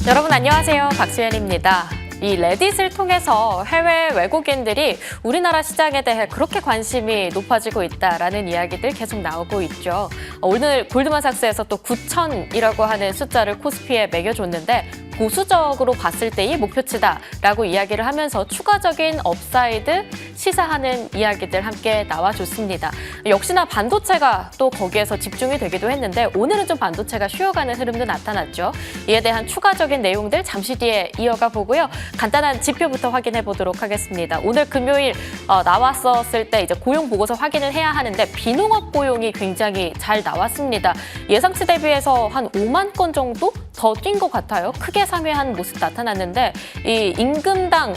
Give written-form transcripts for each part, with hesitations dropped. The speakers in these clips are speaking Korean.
여러분 안녕하세요. 박수현입니다. 이 레딧을 통해서 해외 외국인들이 우리나라 시장에 대해 그렇게 관심이 높아지고 있다라는 이야기들 계속 나오고 있죠. 오늘 골드만삭스에서 또 9,000이라고 하는 숫자를 코스피에 매겨줬는데 보수적으로 봤을 때의 목표치다라고 이야기를 하면서 추가적인 업사이드 시사하는 이야기들 함께 나와줬습니다. 역시나 반도체가 또 거기에서 집중이 되기도 했는데 오늘은 좀 반도체가 쉬어가는 흐름도 나타났죠. 이에 대한 추가적인 내용들 잠시 뒤에 이어가 보고요. 간단한 지표부터 확인해 보도록 하겠습니다. 오늘 금요일 나왔었을 때 이제 고용 보고서 확인을 해야 하는데 비농업 고용이 굉장히 잘 나왔습니다. 예상치 대비해서 한 5만 건 정도 더 뛴 것 같아요. 크게 상회한 모습 나타났는데 이 임금당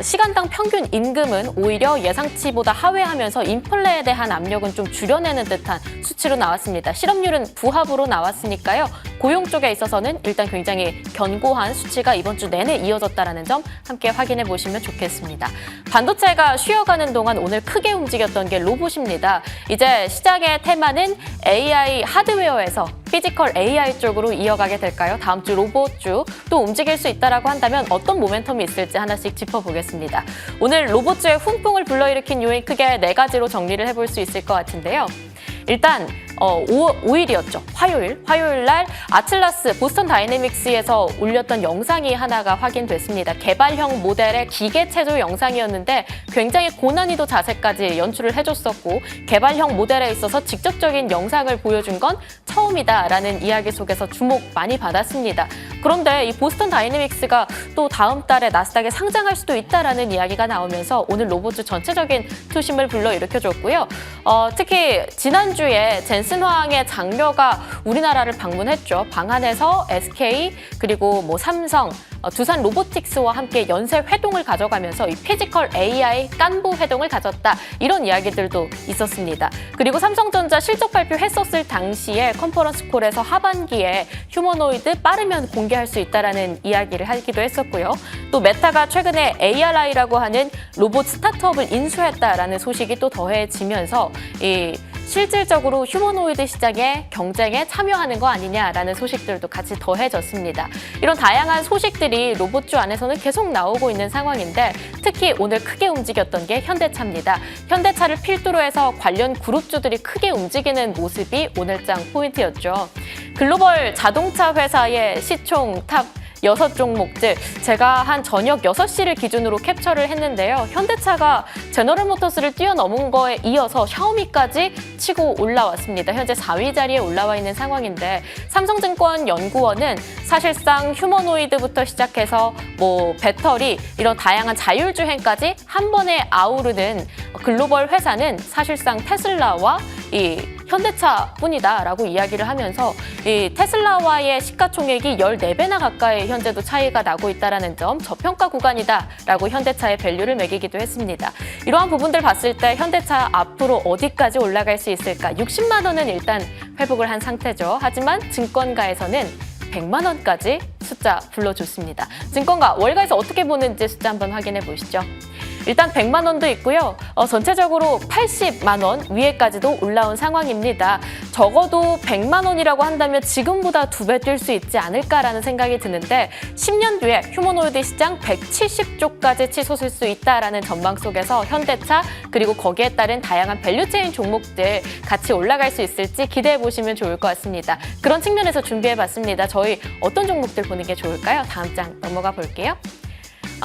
시간당 평균 임금은 오히려 예상치보다 하회하면서 인플레에 대한 압력은 좀 줄여내는 듯한 수치로 나왔습니다. 실업률은 부합으로 나왔으니까요. 고용 쪽에 있어서는 일단 굉장히 견고한 수치가 이번 주 내내 이어졌다는 점 함께 확인해 보시면 좋겠습니다. 반도체가 쉬어가는 동안 오늘 크게 움직였던 게 로봇입니다. 이제 시장의 테마는 AI 하드웨어에서 피지컬 AI 쪽으로 이어가게 될까요? 다음 주 로봇주 또 움직일 수 있다라고 한다면 어떤 모멘텀이 있을지 하나씩 짚어보겠습니다. 오늘 로봇주의 훈풍을 불러일으킨 요인 크게 4가지로 정리를 해볼 수 있을 것 같은데요. 일단 5일이었죠. 화요일 날 아틀라스 보스턴 다이내믹스에서 올렸던 영상이 하나가 확인됐습니다. 개발형 모델의 기계 체조 영상이었는데 굉장히 고난이도 자세까지 연출을 해줬었고 개발형 모델에 있어서 직접적인 영상을 보여준 건 처음이다라는 이야기 속에서 주목 많이 받았습니다. 그런데 이 보스턴 다이내믹스가 또 다음 달에 나스닥에 상장할 수도 있다라는 이야기가 나오면서 오늘 로봇주 전체적인 투심을 불러일으켜줬고요. 특히 지난주에 젠슨 화항의 장녀가 우리나라를 방문했죠. 방한에서 SK 그리고 삼성, 두산 로보틱스와 함께 연쇄 회동을 가져가면서 이 피지컬 AI 깐부 회동을 가졌다. 이런 이야기들도 있었습니다. 그리고 삼성전자 실적 발표했었을 당시에 컨퍼런스 콜에서 하반기에 휴머노이드 빠르면 공개할 수 있다라는 이야기를 하기도 했었고요. 또 메타가 최근에 ARI라고 하는 로봇 스타트업을 인수했다라는 소식이 또 더해지면서 실질적으로 휴머노이드 시장의 경쟁에 참여하는 거 아니냐라는 소식들도 같이 더해졌습니다. 이런 다양한 소식들이 로봇주 안에서는 계속 나오고 있는 상황인데 특히 오늘 크게 움직였던 게 현대차입니다. 현대차를 필두로 해서 관련 그룹주들이 크게 움직이는 모습이 오늘장 포인트였죠. 글로벌 자동차 회사의 시총 탑 6종목들 제가 한 저녁 6시를 기준으로 캡처를 했는데요. 현대차가 제너럴모터스를 뛰어넘은 거에 이어서 샤오미까지 치고 올라왔습니다. 현재 4위 자리에 올라와 있는 상황인데 삼성증권 연구원은 사실상 휴머노이드부터 시작해서 배터리 이런 다양한 자율주행까지 한 번에 아우르는 글로벌 회사는 사실상 테슬라와 이 현대차뿐이다라고 이야기를 하면서 이 테슬라와의 시가총액이 14배나 가까이 현재도 차이가 나고 있다는 점 저평가 구간이다라고 현대차의 밸류를 매기기도 했습니다. 이러한 부분들 봤을 때 현대차 앞으로 어디까지 올라갈 수 있을까? 60만 원은 일단 회복을 한 상태죠. 하지만 증권가에서는 100만 원까지 숫자 불러줬습니다. 증권가 월가에서 어떻게 보는지 숫자 한번 확인해 보시죠. 일단 100만 원도 있고요. 전체적으로 80만 원 위에까지도 올라온 상황입니다. 적어도 100만 원이라고 한다면 지금보다 2배 뛸 수 있지 않을까라는 생각이 드는데 10년 뒤에 휴머노이드 시장 170조까지 치솟을 수 있다라는 전망 속에서 현대차 그리고 거기에 따른 다양한 밸류체인 종목들 같이 올라갈 수 있을지 기대해 보시면 좋을 것 같습니다. 그런 측면에서 준비해봤습니다. 저희 어떤 종목들 보는 게 좋을까요? 다음 장 넘어가 볼게요.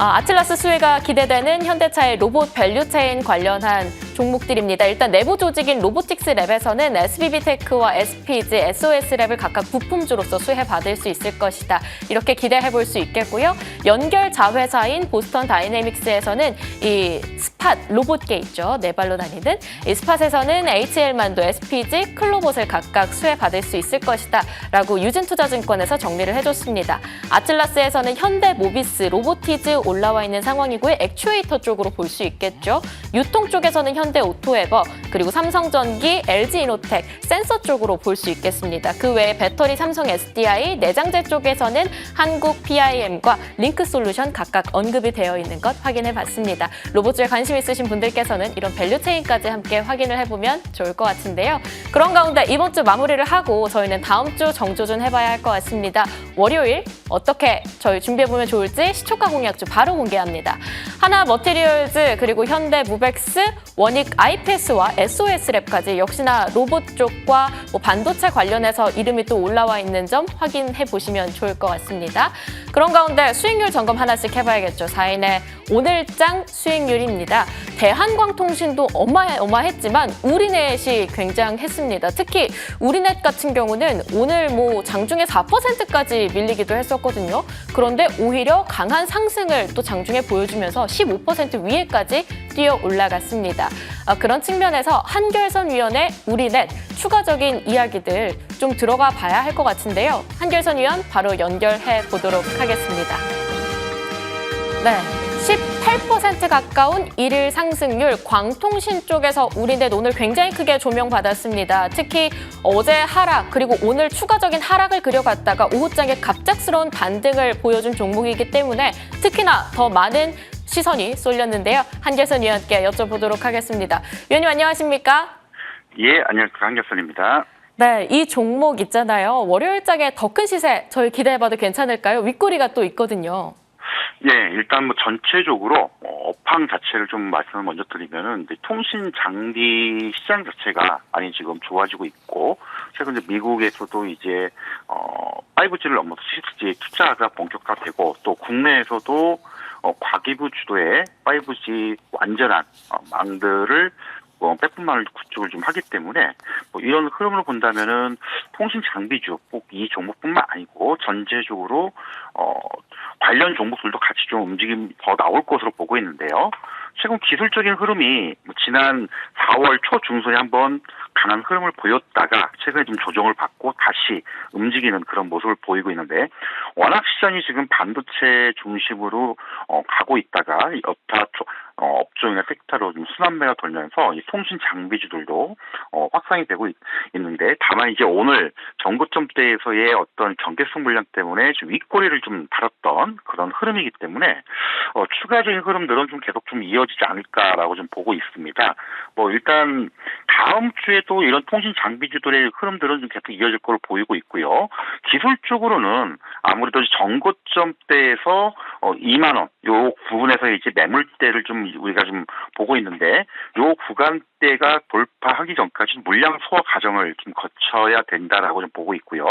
아틀라스 수혜가 기대되는 현대차의 로봇 밸류체인 관련한 종목들입니다. 일단 내부 조직인 로보틱스랩에서는 SBB테크와 SPG, SOS랩을 각각 부품주로서 수혜받을 수 있을 것이다. 이렇게 기대해볼 수 있겠고요. 연결 자회사인 보스턴 다이내믹스에서는 이 스팟 로봇계 있죠. 네 발로 다니는 이 스팟에서는 HL만도, SPG, 클로봇을 각각 수혜받을 수 있을 것이다. 라고 유진투자증권에서 정리를 해줬습니다. 아틀라스에서는 현대모비스, 로보티즈 올라와 있는 상황이고요. 액추에이터 쪽으로 볼 수 있겠죠. 유통 쪽에서는 현대 오토에버, 그리고 삼성전기, LG이노텍, 센서 쪽으로 볼 수 있겠습니다. 그 외에 배터리 삼성 SDI, 내장재 쪽에서는 한국 PIM과 링크솔루션 각각 언급이 되어 있는 것 확인해 봤습니다. 로봇주에 관심 있으신 분들께서는 이런 밸류체인까지 함께 확인을 해보면 좋을 것 같은데요. 그런 가운데 이번 주 마무리를 하고 저희는 다음 주 정조준 해봐야 할 것 같습니다. 월요일 어떻게 저희 준비해보면 좋을지 시초가 공약주 바로 공개합니다. 하나 머티리얼즈 그리고 현대 무벡스, 원익 IPS와 SOS랩까지 역시나 로봇 쪽과 반도체 관련해서 이름이 또 올라와 있는 점 확인해 보시면 좋을 것 같습니다. 그런 가운데 수익률 점검 하나씩 해봐야겠죠. 4인의 오늘장 수익률입니다. 대한광통신도 어마어마했지만 우리넷이 굉장했습니다. 특히 우리넷 같은 경우는 오늘 장중에 4%까지 밀리기도 했었거든요. 그런데 오히려 강한 상승을 또 장중에 보여주면서 15% 위에까지 뛰어 올라갔습니다. 그런 측면에서 한결선위원회 우리넷 추가적인 이야기들 좀 들어가 봐야 할 것 같은데요. 한결선 위원 바로 연결해 보도록 하겠습니다. 네. 18% 가까운 일일 상승률, 광통신 쪽에서 우리넷 오늘 굉장히 크게 조명받았습니다. 특히 어제 하락 그리고 오늘 추가적인 하락을 그려갔다가 오후장에 갑작스러운 반등을 보여준 종목이기 때문에 특히나 더 많은 시선이 쏠렸는데요. 한결선 위원께 여쭤보도록 하겠습니다. 위원님 안녕하십니까? 예, 안녕하십니까. 한결선입니다. 네, 이 종목 있잖아요. 월요일장에 더 큰 시세 저희 기대해봐도 괜찮을까요? 윗꼬리가 또 있거든요. 예, 일단 전체적으로 업황 자체를 좀 말씀을 먼저 드리면은 통신 장비 시장 자체가 많이 지금 좋아지고 있고 최근 미국에서도 이제 5G를 넘어서 6G 투자가 본격화되고 또 국내에서도 과기부 주도의 5G 완전한 망들을 빼뿐만 구축을 좀 하기 때문에 이런 흐름으로 본다면은 통신 장비주 꼭 이 종목뿐만 아니고 전체적으로 관련 종목들도 같이 좀 움직임 더 나올 것으로 보고 있는데요. 최근 기술적인 흐름이 지난 4월 초 중순에 한번 강한 흐름을 보였다가 최근에 좀 조정을 받고 다시 움직이는 그런 모습을 보이고 있는데 워낙 시장이 지금 반도체 중심으로 가고 있다가 여타 업종이나 섹터로 좀 순환매가 돌면서 이 통신 장비주들도 확산이 되고 있는데 다만 이제 오늘 전고점대에서의 어떤 경계성 물량 때문에 좀 윗꼬리를 좀 달았던 그런 흐름이기 때문에 추가적인 흐름들은 좀 계속 좀 이어지지 않을까라고 좀 보고 있습니다. 일단 다음 주에도 이런 통신 장비주들의 흐름들은 좀 계속 이어질 걸로 보이고 있고요. 기술적으로는 아무래도 전고점대에서 2만 원 요 부분에서 이제 매물대를 좀 우리가 좀 보고 있는데 요 구간대가 돌파하기 전까지 물량 소화 과정을 좀 거쳐야 된다라고 좀 보고 있고요.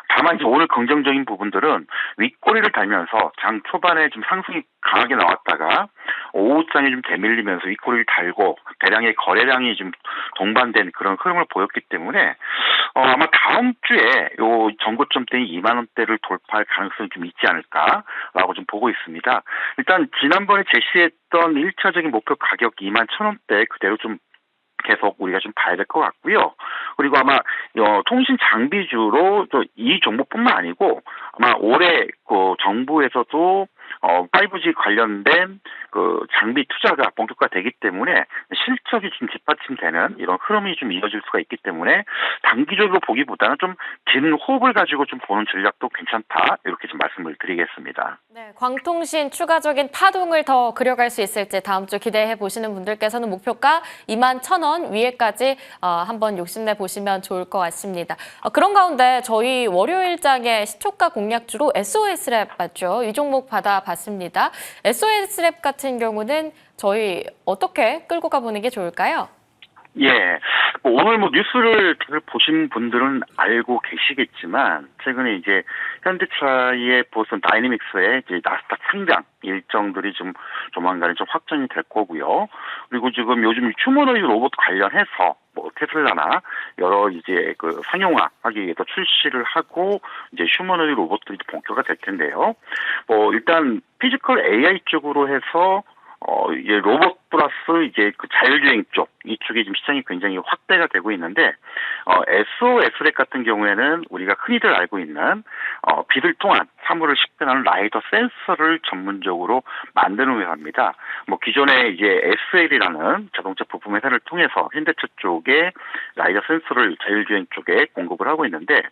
다만 이제 오늘 긍정적인 부분들은 윗꼬리를 달면서 장 초반에 좀 상승이 강하게 나왔다가 오후장에 좀 대밀리면서 윗꼬리를 달고 대량의 거래량이 좀 동반된 그런 흐름을 보였기 때문에 아마 다음 주에 요 전고점대인 2만 원대를 돌파할 가능성이 좀 있지 않을까라고 좀 보고 있습니다. 일단 지난번에 제시했던 1차적인 목표 가격 2만 1,000원대 그대로 좀 계속 우리가 좀 봐야 될 것 같고요. 그리고 아마 통신 장비주로 이 종목뿐만 아니고 아마 올해 정부에서도 5G 관련된 장비 투자가 본격화되기 때문에 실적이 좀 뒷받침되는 이런 흐름이 좀 이어질 수가 있기 때문에 단기적으로 보기보다는 좀 긴 호흡을 가지고 좀 보는 전략도 괜찮다 이렇게 좀 말씀을 드리겠습니다. 네, 광통신 추가적인 파동을 더 그려갈 수 있을지 다음 주 기대해 보시는 분들께서는 목표가 2만 1,000원 위에까지 한번 욕심내 보시면 좋을 것 같습니다. 그런 가운데 저희 월요일장의 시초가 공략주로 SOS랩 맞죠? 이 종목 받아봤습니다. SOS랩 같은 경우는 저희 어떻게 끌고 가보는 게 좋을까요? 예, 오늘 뉴스를 보신 분들은 알고 계시겠지만 최근에 이제 현대차의 보스턴 다이내믹스의 이제 나스닥 상장 일정들이 좀 조만간에 좀 확정이 될 거고요. 그리고 지금 요즘 휴머노이드 로봇 관련해서 테슬라나 여러 이제 상용화하기 위해서 출시를 하고 이제 휴머노이드 로봇들이 본격화 될 텐데요. 일단 피지컬 AI 쪽으로 해서 이제 로봇 플러스 이제 자율주행 쪽 이쪽이 지금 시장이 굉장히 확대가 되고 있는데 SOS랩 같은 경우에는 우리가 흔히들 알고 있는 빛을 통한 사물을 식별하는 라이더 센서를 전문적으로 만드는 회사입니다. 기존에 이제 SL이라는 자동차 부품 회사를 통해서 현대차 쪽에 라이더 센서를 자율주행 쪽에 공급을 하고 있는데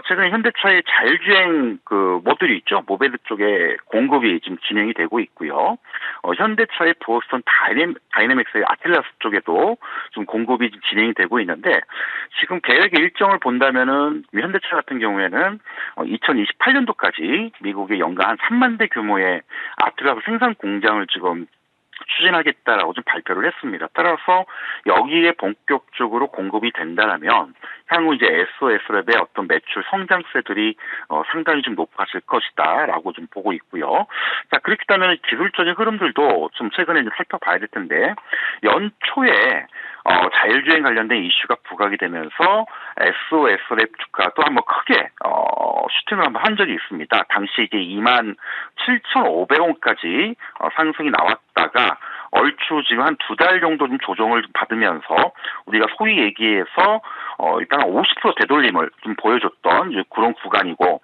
최근에 현대차의 자율주행 모듈이 있죠. 모베드 쪽에 공급이 지금 진행이 되고 있고요. 현대차의 보스턴 다이내믹스의 아틀라스 쪽에도 쪽으로 좀 공급이 진행이 되고 있는데 지금 계획 일정을 본다면은 현대차 같은 경우에는 2028년도까지 미국의 연간 한 3만 대 규모의 아트라스 생산 공장을 지금 추진하겠다라고 좀 발표를 했습니다. 따라서 여기에 본격적으로 공급이 된다면 향후 이제 SOS랩의 어떤 매출 성장세들이 상당히 좀 높아질 것이다라고 좀 보고 있고요. 자, 그렇기 때문에 기술적인 흐름들도 좀 최근에 이제 살펴봐야 될 텐데 연초에 자율주행 관련된 이슈가 부각이 되면서 SOS랩 주가도 한번 크게 슈팅을 한번 한 적이 있습니다. 당시 이게 27,500원까지 상승이 나왔다가 얼추 지금 한 2달 정도 좀 조정을 받으면서 우리가 소위 얘기해서 일단 50% 되돌림을 좀 보여줬던 이제 그런 구간이고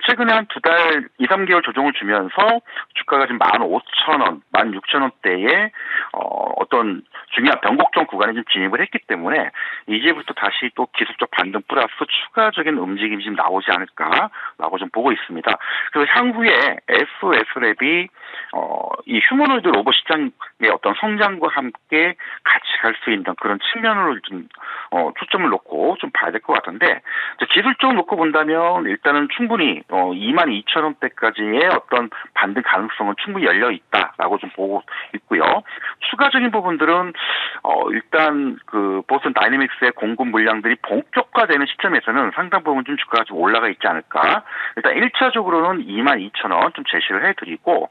최근에 한 2달, 2, 3개월 조정을 주면서 주가가 지금 15,000원, 16,000원대에 어떤 중요한 변곡점 구간에 좀 진입을 했기 때문에 이제부터 다시 또 기술적 반등 플러스 추가적인 움직임이 좀 나오지 않을까라고 좀 보고 있습니다. 그래서 향후에 SOS랩이 이 휴머노이드 로봇 시장의 어떤 성장과 함께 같이 갈 수 있는 그런 측면으로 좀 초점을 놓고 좀 봐야 될 것 같은데 기술적으로 놓고 본다면 일단은 충분히 22,000원대까지의 어떤 반등 가능성은 충분히 열려 있다라고 좀 보고 있고요. 추가적인 부분들은 일단 그 보스턴 다이내믹스의 공급 물량들이 본격화되는 시점에서는 상당 부분 좀 주가가 좀 올라가 있지 않을까. 일단 1차적으로는 22,000원 좀 제시를 해드리고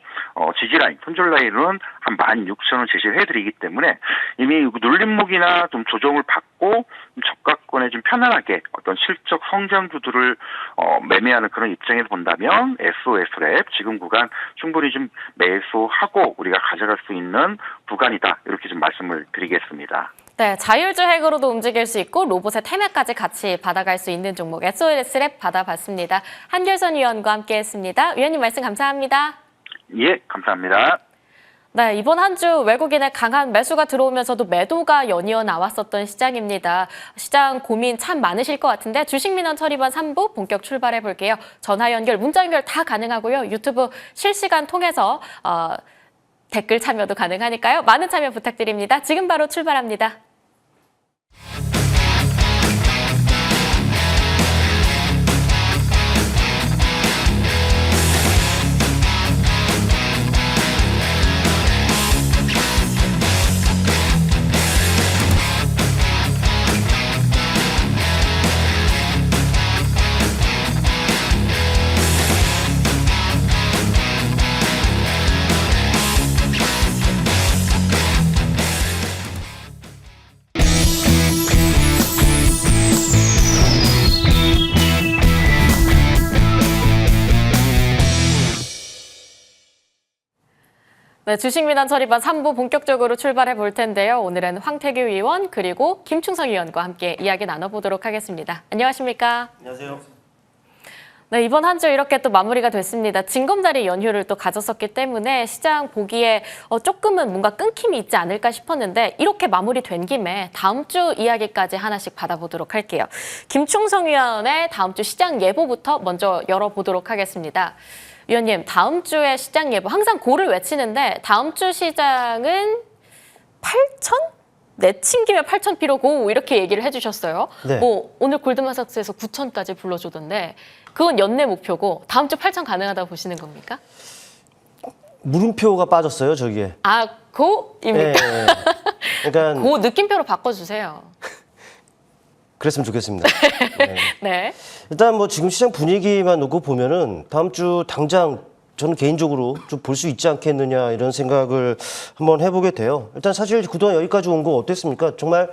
지지라인, 손절 라인은 한 16,000원 제시를 해드리기 때문에 이미 눌림목이나 좀 조정을 받고 저가권에 좀 편안하게 어떤 실적 성장주들을 매매하는 그런 입장에서 본다면 SOS랩 지금 구간 충분히 좀 매수하고 우리가 가져갈 수 있는 구간이다 이렇게 좀 말씀을 드리겠습니다. 네, 자율주행으로도 움직일 수 있고 로봇의 태매까지 같이 받아갈 수 있는 종목 SOS랩 받아봤습니다. 한결선 위원과 함께했습니다. 위원님 말씀 감사합니다. 예, 감사합니다. 네, 이번 한 주 외국인의 강한 매수가 들어오면서도 매도가 연이어 나왔었던 시장입니다. 시장 고민 참 많으실 것 같은데 주식민원 처리반 3부 본격 출발해 볼게요. 전화 연결, 문자 연결 다 가능하고요. 유튜브 실시간 통해서 댓글 참여도 가능하니까요. 많은 참여 부탁드립니다. 지금 바로 출발합니다. 네, 주식민원 처리반 3부 본격적으로 출발해 볼 텐데요. 오늘은 황태규 의원 그리고 김충석 의원과 함께 이야기 나눠보도록 하겠습니다. 안녕하십니까? 안녕하세요. 네, 이번 한 주 이렇게 또 마무리가 됐습니다. 징검다리 연휴를 또 가졌었기 때문에 시장 보기에 조금은 뭔가 끊김이 있지 않을까 싶었는데 이렇게 마무리된 김에 다음 주 이야기까지 하나씩 받아보도록 할게요. 김충석 의원의 다음 주 시장 예보부터 먼저 열어보도록 하겠습니다. 위원님, 다음 주에 시장 예보 항상 고를 외치는데 다음 주 시장은 8,000? 내친 김에 8,000 필요고 이렇게 얘기를 해주셨어요. 네. 뭐 오늘 골드만삭스에서 9,000까지 불러주던데 그건 연내 목표고 다음 주 8,000 가능하다고 보시는 겁니까? 물음표가 빠졌어요, 저기에. 아, 고입니까? 네. 그러니까 고 느낌표로 바꿔주세요. 그랬으면 좋겠습니다. 네. 네. 일단 뭐 지금 시장 분위기만 놓고 보면은 다음 주 당장 저는 개인적으로 좀 볼 수 있지 않겠느냐 이런 생각을 한번 해보게 돼요. 일단 사실 그동안 여기까지 온 거 어땠습니까? 정말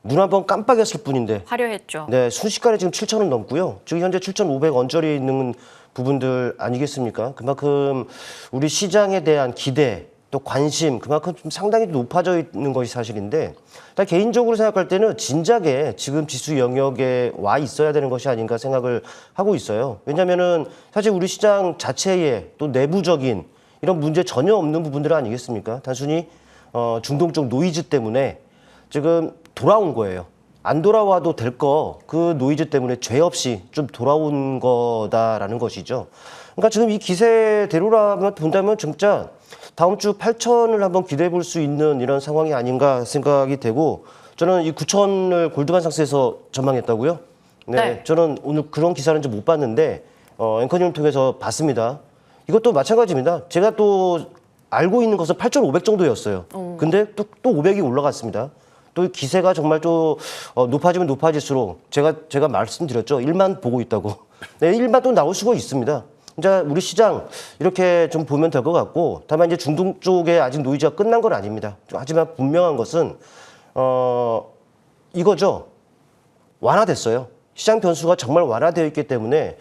눈 한번 깜빡였을 뿐인데. 화려했죠. 네, 순식간에 지금 7,000원 넘고요. 지금 현재 7,500 언저리에 있는 부분들 아니겠습니까? 그만큼 우리 시장에 대한 기대 또 관심 그만큼 좀 상당히 높아져 있는 것이 사실인데 일단 개인적으로 생각할 때는 진작에 지금 지수 영역에 와 있어야 되는 것이 아닌가 생각을 하고 있어요. 왜냐하면은 사실 우리 시장 자체에 또 내부적인 이런 문제 전혀 없는 부분들 아니겠습니까? 단순히 중동적 노이즈 때문에 지금 돌아온 거예요. 안 돌아와도 될 그 노이즈 때문에 죄 없이 좀 돌아온 거다라는 것이죠. 그러니까 지금 이 기세대로라면 본다면 진짜 다음 주 8천을 한번 기대해 볼 수 있는 이런 상황이 아닌가 생각이 되고, 저는 이 9천을 골드만 상스에서 전망했다고요? 네. 저는 오늘 그런 기사는 좀 못 봤는데 앵커님을 통해서 봤습니다. 이것도 마찬가지입니다. 제가 또 알고 있는 것은 8,500 정도였어요. 근데 또 500이 올라갔습니다. 또 기세가 정말 또 높아지면 높아질수록 제가 말씀드렸죠. 1만 보고 있다고. 네, 1만 또 나올 수가 있습니다. 이제 우리 시장 이렇게 좀 보면 될 것 같고, 다만 이제 중동 쪽에 아직 노이즈가 끝난 건 아닙니다. 하지만 분명한 것은 이거죠. 완화됐어요. 시장 변수가 정말 완화되어 있기 때문에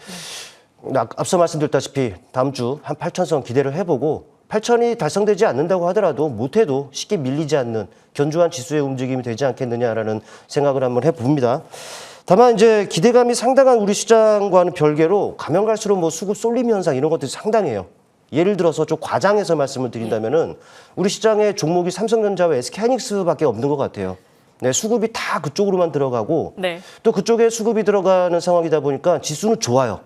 앞서 말씀드렸다시피 다음 주 한 8,000선 기대를 해보고, 8,000이 달성되지 않는다고 하더라도 못해도 쉽게 밀리지 않는 견조한 지수의 움직임이 되지 않겠느냐라는 생각을 한번 해봅니다. 다만 이제 기대감이 상당한 우리 시장과는 별개로 가면 갈수록 뭐 수급 쏠림 현상 이런 것들이 상당해요. 예를 들어서 좀 과장해서 말씀을 드린다면은 우리 시장의 종목이 삼성전자와 SK하이닉스밖에 없는 것 같아요. 네, 수급이 다 그쪽으로만 들어가고 또 그쪽에 수급이 들어가는 상황이다 보니까 지수는 좋아요.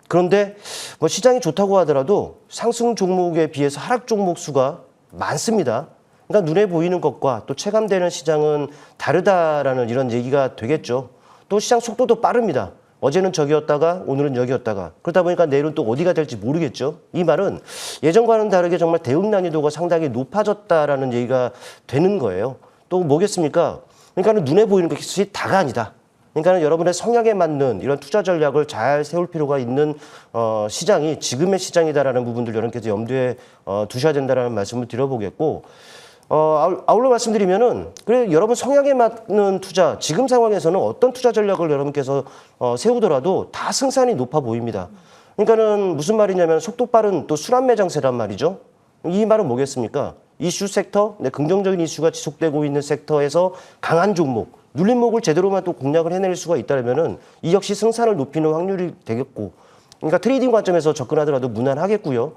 그런데 뭐 시장이 좋다고 하더라도 상승 종목에 비해서 하락 종목 수가 많습니다. 그러니까 눈에 보이는 것과 또 체감되는 시장은 다르다라는 이런 얘기가 되겠죠. 또 시장 속도도 빠릅니다. 어제는 저기였다가 오늘은 여기였다가, 그러다 보니까 내일은 또 어디가 될지 모르겠죠. 이 말은 예전과는 다르게 정말 대응 난이도가 상당히 높아졌다라는 얘기가 되는 거예요. 또 뭐겠습니까? 그러니까 눈에 보이는 것이 다가 아니다. 그러니까 여러분의 성향에 맞는 이런 투자 전략을 잘 세울 필요가 있는 시장이 지금의 시장이다라는 부분들 여러분께서 염두에 두셔야 된다라는 말씀을 드려보겠고, 아울러 말씀드리면은 그래 여러분 성향에 맞는 투자, 지금 상황에서는 어떤 투자 전략을 여러분께서 세우더라도 다 승산이 높아 보입니다. 그러니까는 무슨 말이냐면 속도 빠른 또 순환매 장세란 말이죠. 이 말은 뭐겠습니까? 이슈 섹터, 긍정적인 이슈가 지속되고 있는 섹터에서 강한 종목, 눌림목을 제대로만 또 공략을 해낼 수가 있다면은 이 역시 승산을 높이는 확률이 되겠고, 그러니까 트레이딩 관점에서 접근하더라도 무난하겠고요.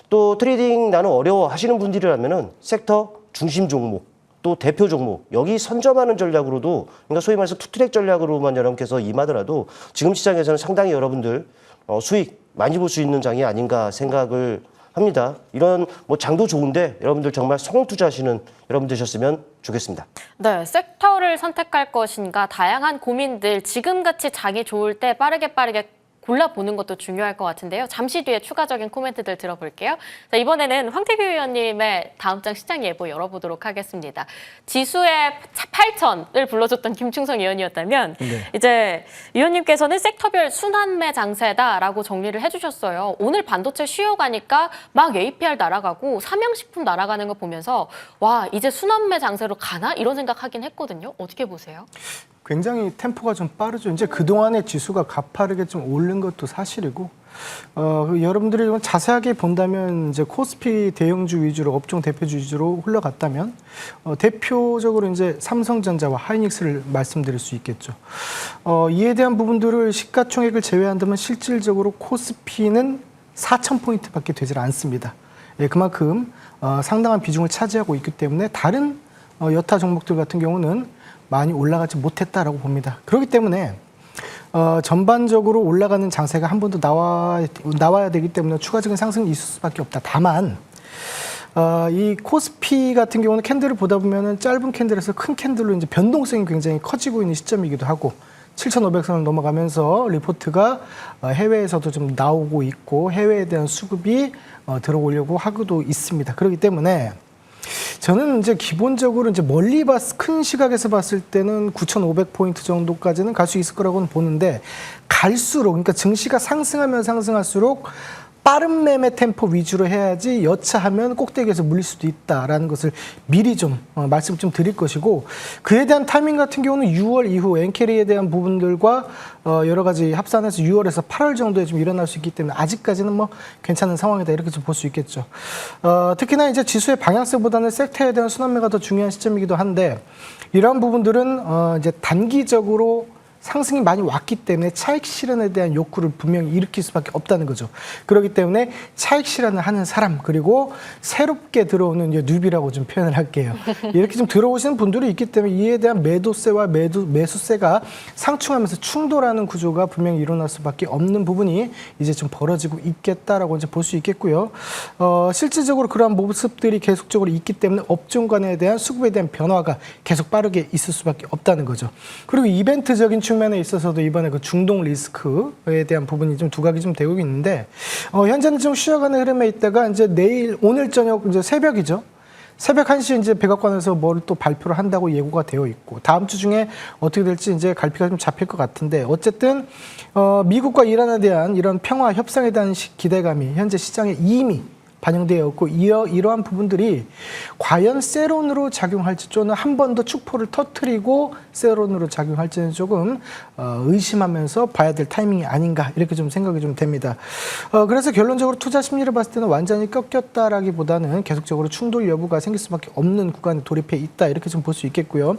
또 트레이딩 나는 어려워 하시는 분들이라면은 섹터 중심 종목, 또 대표 종목, 여기 선점하는 전략으로도, 그러니까 소위 말해서 투트랙 전략으로만 여러분께서 임하더라도 지금 시장에서는 상당히 여러분들 수익 많이 볼 수 있는 장이 아닌가 생각을 합니다. 이런 뭐 장도 좋은데 여러분들 정말 성공 투자하시는 여러분 되셨으면 좋겠습니다. 네, 섹터를 선택할 것인가 다양한 고민들, 지금같이 장이 좋을 때 빠르게 골라보는 것도 중요할 것 같은데요. 잠시 뒤에 추가적인 코멘트들 들어볼게요. 자, 이번에는 황태규 의원님의 다음 장 시장 예보 열어보도록 하겠습니다. 지수의 8,000을 불러줬던 김충성 의원이었다면 이제 의원님께서는 섹터별 순환매 장세다라고 정리를 해주셨어요. 오늘 반도체 쉬어가니까 막 APR 날아가고 삼양식품 날아가는 거 보면서 와, 이제 순환매 장세로 가나? 이런 생각하긴 했거든요. 어떻게 보세요? 굉장히 템포가 좀 빠르죠. 이제 그동안의 지수가 가파르게 좀 오른 것도 사실이고, 여러분들이 좀 자세하게 본다면 이제 코스피 대형주 위주로, 업종 대표주 위주로 흘러갔다면, 대표적으로 이제 삼성전자와 하이닉스를 말씀드릴 수 있겠죠. 이에 대한 부분들을 시가총액을 제외한다면 실질적으로 코스피는 4,000포인트밖에 되질 않습니다. 예, 그만큼 상당한 비중을 차지하고 있기 때문에 다른 여타 종목들 같은 경우는 많이 올라가지 못했다라고 봅니다. 그렇기 때문에 전반적으로 올라가는 장세가 한 번 더 나와야 되기 때문에 추가적인 상승이 있을 수밖에 없다. 다만 이 코스피 같은 경우는 캔들을 보다 보면은 짧은 캔들에서 큰 캔들로 이제 변동성이 굉장히 커지고 있는 시점이기도 하고, 7,500선을 넘어가면서 리포트가 해외에서도 좀 나오고 있고 해외에 대한 수급이 들어오려고 하고도 있습니다. 그렇기 때문에 저는 이제 기본적으로 이제 멀리 큰 시각에서 봤을 때는 9,500포인트 정도까지는 갈 수 있을 거라고는 보는데, 갈수록, 그러니까 증시가 상승하면 상승할수록 빠른 매매 템포 위주로 해야지 여차하면 꼭대기에서 물릴 수도 있다라는 것을 미리 좀 말씀 좀 드릴 것이고, 그에 대한 타이밍 같은 경우는 6월 이후 엔캐리에 대한 부분들과 여러 가지 합산해서 6월에서 8월 정도에 좀 일어날 수 있기 때문에 아직까지는 뭐 괜찮은 상황이다 이렇게 좀 볼 수 있겠죠. 특히나 이제 지수의 방향성보다는 섹터에 대한 순환매가 더 중요한 시점이기도 한데, 이러한 부분들은 이제 단기적으로 상승이 많이 왔기 때문에 차익 실현에 대한 욕구를 분명히 일으킬 수밖에 없다는 거죠. 그렇기 때문에 차익 실현을 하는 사람, 그리고 새롭게 들어오는 이제 뉴비라고 좀 표현을 할게요. 이렇게 좀 들어오시는 분들이 있기 때문에 이에 대한 매도세와 매수세가 상충하면서 충돌하는 구조가 분명히 일어날 수밖에 없는 부분이 이제 좀 벌어지고 있겠다라고 이제 볼 수 있겠고요. 실질적으로 그러한 모습들이 계속적으로 있기 때문에 업종 간에 대한 수급에 대한 변화가 계속 빠르게 있을 수밖에 없다는 거죠. 그리고 이벤트적인 측면에 있어서도 이번에 그 중동 리스크에 대한 부분이 좀 두각이 좀 되고 있는데, 현재는 좀 쉬어가는 흐름에 있다가 이제 오늘 저녁 이제 새벽이죠. 새벽 1시에 이제 백악관에서 뭘 또 발표를 한다고 예고가 되어 있고, 다음 주 중에 어떻게 될지 이제 갈피가 좀 잡힐 것 같은데, 어쨌든 미국과 이란에 대한 이런 평화 협상에 대한 기대감이 현재 시장에 이미 반영되어 있고, 이러한 부분들이 과연 세론으로 작용할지, 또는 한 번 더 축포를 터뜨리고 세론으로 작용할지는 조금 의심하면서 봐야 될 타이밍이 아닌가, 이렇게 좀 생각이 좀 됩니다. 그래서 결론적으로 투자 심리를 봤을 때는 완전히 꺾였다라기보다는 계속적으로 충돌 여부가 생길 수밖에 없는 구간에 돌입해 있다, 이렇게 좀 볼 수 있겠고요.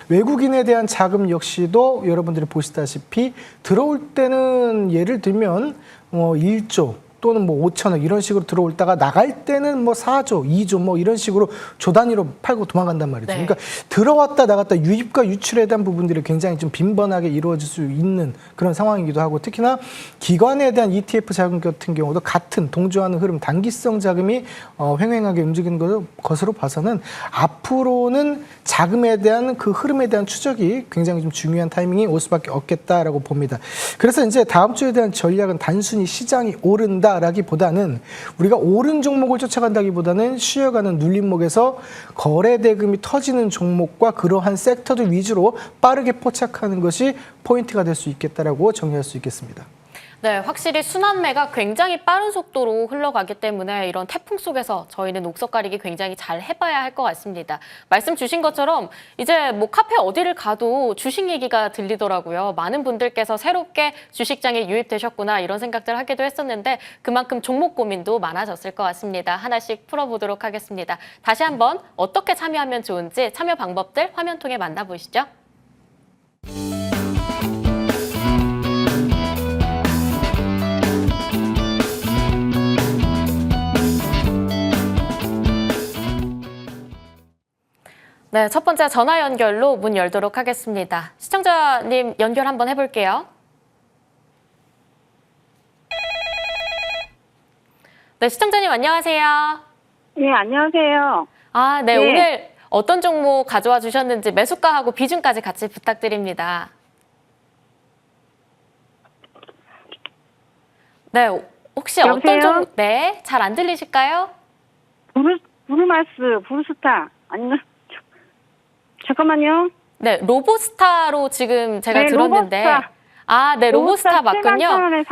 외국인에 대한 자금 역시도 여러분들이 보시다시피 들어올 때는 예를 들면 1조 또는 뭐 5천억 이런 식으로 들어올다가 나갈 때는 뭐 4조, 2조 뭐 이런 식으로 조 단위로 팔고 도망간단 말이죠. 네. 그러니까 들어왔다 나갔다 유입과 유출에 대한 부분들이 굉장히 좀 빈번하게 이루어질 수 있는 그런 상황이기도 하고, 특히나 기관에 대한 ETF 자금 같은 경우도 같은 동조하는 흐름, 단기성 자금이 횡행하게 움직이는 것으로 봐서는 앞으로는 자금에 대한 그 흐름에 대한 추적이 굉장히 좀 중요한 타이밍이 올 수밖에 없겠다라고 봅니다. 그래서 이제 다음 주에 대한 전략은 단순히 시장이 오른다 라기보다는, 우리가 오른 종목을 쫓아간다기보다는 쉬어가는 눌림목에서 거래 대금이 터지는 종목과 그러한 섹터들 위주로 빠르게 포착하는 것이 포인트가 될 수 있겠다라고 정리할 수 있겠습니다. 네, 확실히 순환매가 굉장히 빠른 속도로 흘러가기 때문에 이런 태풍 속에서 저희는 옥석 가리기 굉장히 잘 해봐야 할 것 같습니다. 말씀 주신 것처럼 이제 뭐 카페 어디를 가도 주식 얘기가 들리더라고요. 많은 분들께서 새롭게 주식장에 유입되셨구나, 이런 생각들 하기도 했었는데 그만큼 종목 고민도 많아졌을 것 같습니다. 하나씩 풀어보도록 하겠습니다. 다시 한번 어떻게 참여하면 좋은지 참여 방법들 화면 통해 만나보시죠. 네, 첫 번째 전화 연결로 문 열도록 하겠습니다. 시청자님 연결 한번 해볼게요. 네, 시청자님 안녕하세요. 네, 안녕하세요. 아, 네, 네. 오늘 어떤 종목 가져와 주셨는지 매수가하고 비중까지 같이 부탁드립니다. 네, 혹시 어떤 여보세요? 종목, 네, 잘 안 들리실까요? 브루스타. 아닌가? 잠깐만요. 네, 로보스타로 지금 제가 네, 들었는데. 로보스타. 아, 네, 로보스타 맞군요. 71,000원에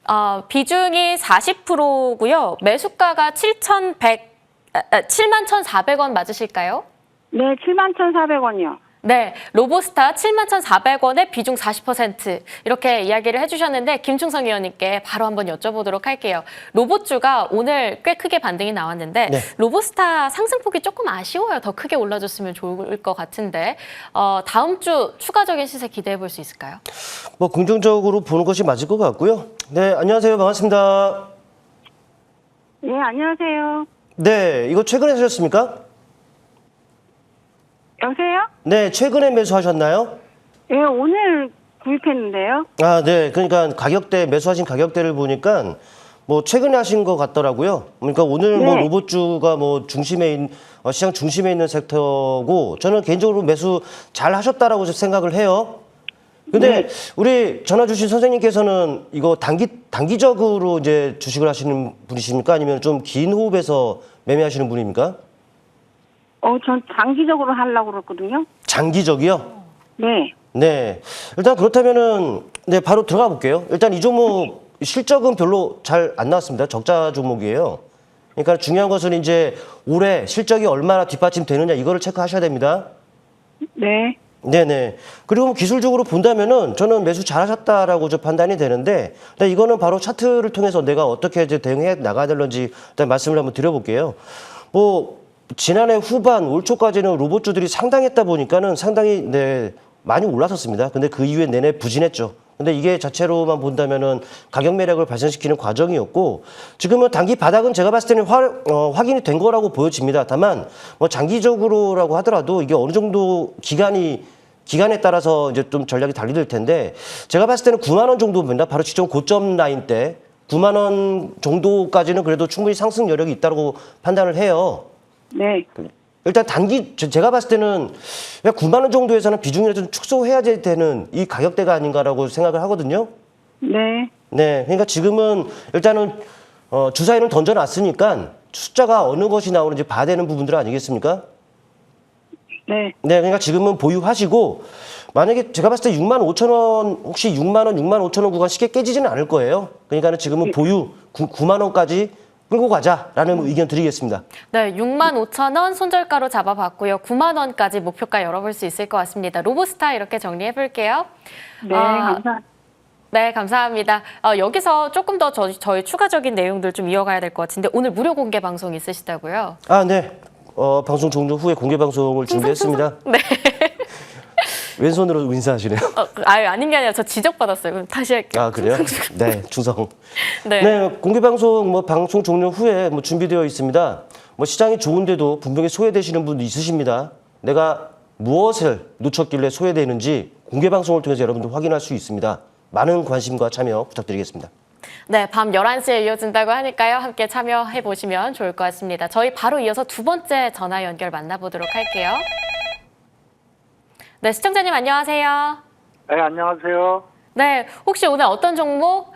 40%. 비중이 40%고요. 매수가가 71,400원 맞으실까요? 네, 71,400원이요. 네, 로보스타 71,400원에 비중 40% 이렇게 이야기를 해주셨는데 김충성 위원님께 바로 한번 여쭤보도록 할게요. 로봇주가 오늘 꽤 크게 반등이 나왔는데 네. 로보스타 상승폭이 조금 아쉬워요. 더 크게 올라줬으면 좋을 것 같은데 다음 주 추가적인 시세 기대해 볼 수 있을까요? 뭐 긍정적으로 보는 것이 맞을 것 같고요. 네, 안녕하세요. 반갑습니다. 네, 안녕하세요. 네, 이거 최근에 사셨습니까? 여보세요? 네, 최근에 매수하셨나요? 네, 오늘 구입했는데요. 아, 네. 그러니까 가격대, 매수하신 가격대를 보니까 뭐 최근에 하신 것 같더라고요. 그러니까 오늘 뭐 네. 로봇주가 뭐 시장 중심에 있는 섹터고, 저는 개인적으로 매수 잘 하셨다라고 생각을 해요. 근데 우리 전화 주신 선생님께서는 이거 단기적으로 이제 주식을 하시는 분이십니까? 아니면 좀 긴 호흡에서 매매하시는 분입니까? 전 장기적으로 하려고 그랬거든요. 장기적이요? 네. 네. 일단 그렇다면은 네, 바로 들어가 볼게요. 일단 이 종목 실적은 별로 잘 안 나왔습니다. 적자 종목이에요. 그러니까 중요한 것은 이제 올해 실적이 얼마나 뒷받침되느냐, 이거를 체크하셔야 됩니다. 네. 네네. 그리고 뭐 기술적으로 본다면은 저는 매수 잘하셨다라고 좀 판단이 되는데, 일단 이거는 바로 차트를 통해서 내가 어떻게 이제 대응해 나가야 될런지 일단 말씀을 한번 드려볼게요. 뭐 지난해 후반 올 초까지는 로봇주들이 상당했다 보니까는 상당히 많이 올랐었습니다. 근데 그 이후에 내내 부진했죠. 근데 이게 자체로만 본다면은 가격 매력을 발생시키는 과정이었고, 지금은 단기 바닥은 제가 봤을 때는 확인이 된 거라고 보여집니다. 다만 뭐 장기적으로라고 하더라도 이게 어느 정도 기간에 따라서 이제 좀 전략이 달리될 텐데, 제가 봤을 때는 9만 원 정도입니다. 바로 직전 고점 라인 때 9만 원 정도까지는 그래도 충분히 상승 여력이 있다고 판단을 해요. 네. 일단 제가 봤을 때는 9만 원 정도에서는 비중을 좀 축소해야 되는 이 가격대가 아닌가라고 생각을 하거든요. 네. 네, 그러니까 지금은 일단은 주사위는 던져놨으니까 숫자가 어느 것이 나오는지 봐야 되는 부분들 아니겠습니까? 네. 네, 그러니까 지금은 보유하시고, 만약에 제가 봤을 때 6만 5천 원, 혹시 6만 원, 6만 5천 원 구간 쉽게 깨지지는 않을 거예요. 그러니까 지금은 보유 9만 원까지 끌고 가자라는 의견 드리겠습니다. 네, 6만 5천 원 손절가로 잡아봤고요. 9만 원까지 목표가 열어볼 수 있을 것 같습니다. 로보스타 이렇게 정리해볼게요. 네, 감사합니다. 네, 감사합니다. 여기서 조금 더 저희 추가적인 내용들 좀 이어가야 될 것 같은데, 오늘 무료 공개 방송 있으시다고요? 아, 네. 방송 종료 후에 공개 방송을 준비했습니다. 네. 왼손으로 인사하시네요. 아닌 게 아니라 저 지적받았어요. 그럼 다시 할게요. 아, 그래요? 네, 충성. 네. 네, 공개 방송 방송 종료 후에 준비되어 있습니다. 시장이 좋은데도 분명히 소외되시는 분도 있으십니다. 내가 무엇을 놓쳤길래 소외되는지 공개 방송을 통해서 여러분들 확인할 수 있습니다. 많은 관심과 참여 부탁드리겠습니다. 네, 밤 11시에 이어진다고 하니까요. 함께 참여해 보시면 좋을 것 같습니다. 저희 바로 이어서 두 번째 전화 연결 만나보도록 할게요. 네, 시청자님 안녕하세요. 네, 안녕하세요. 네, 혹시 오늘 어떤 종목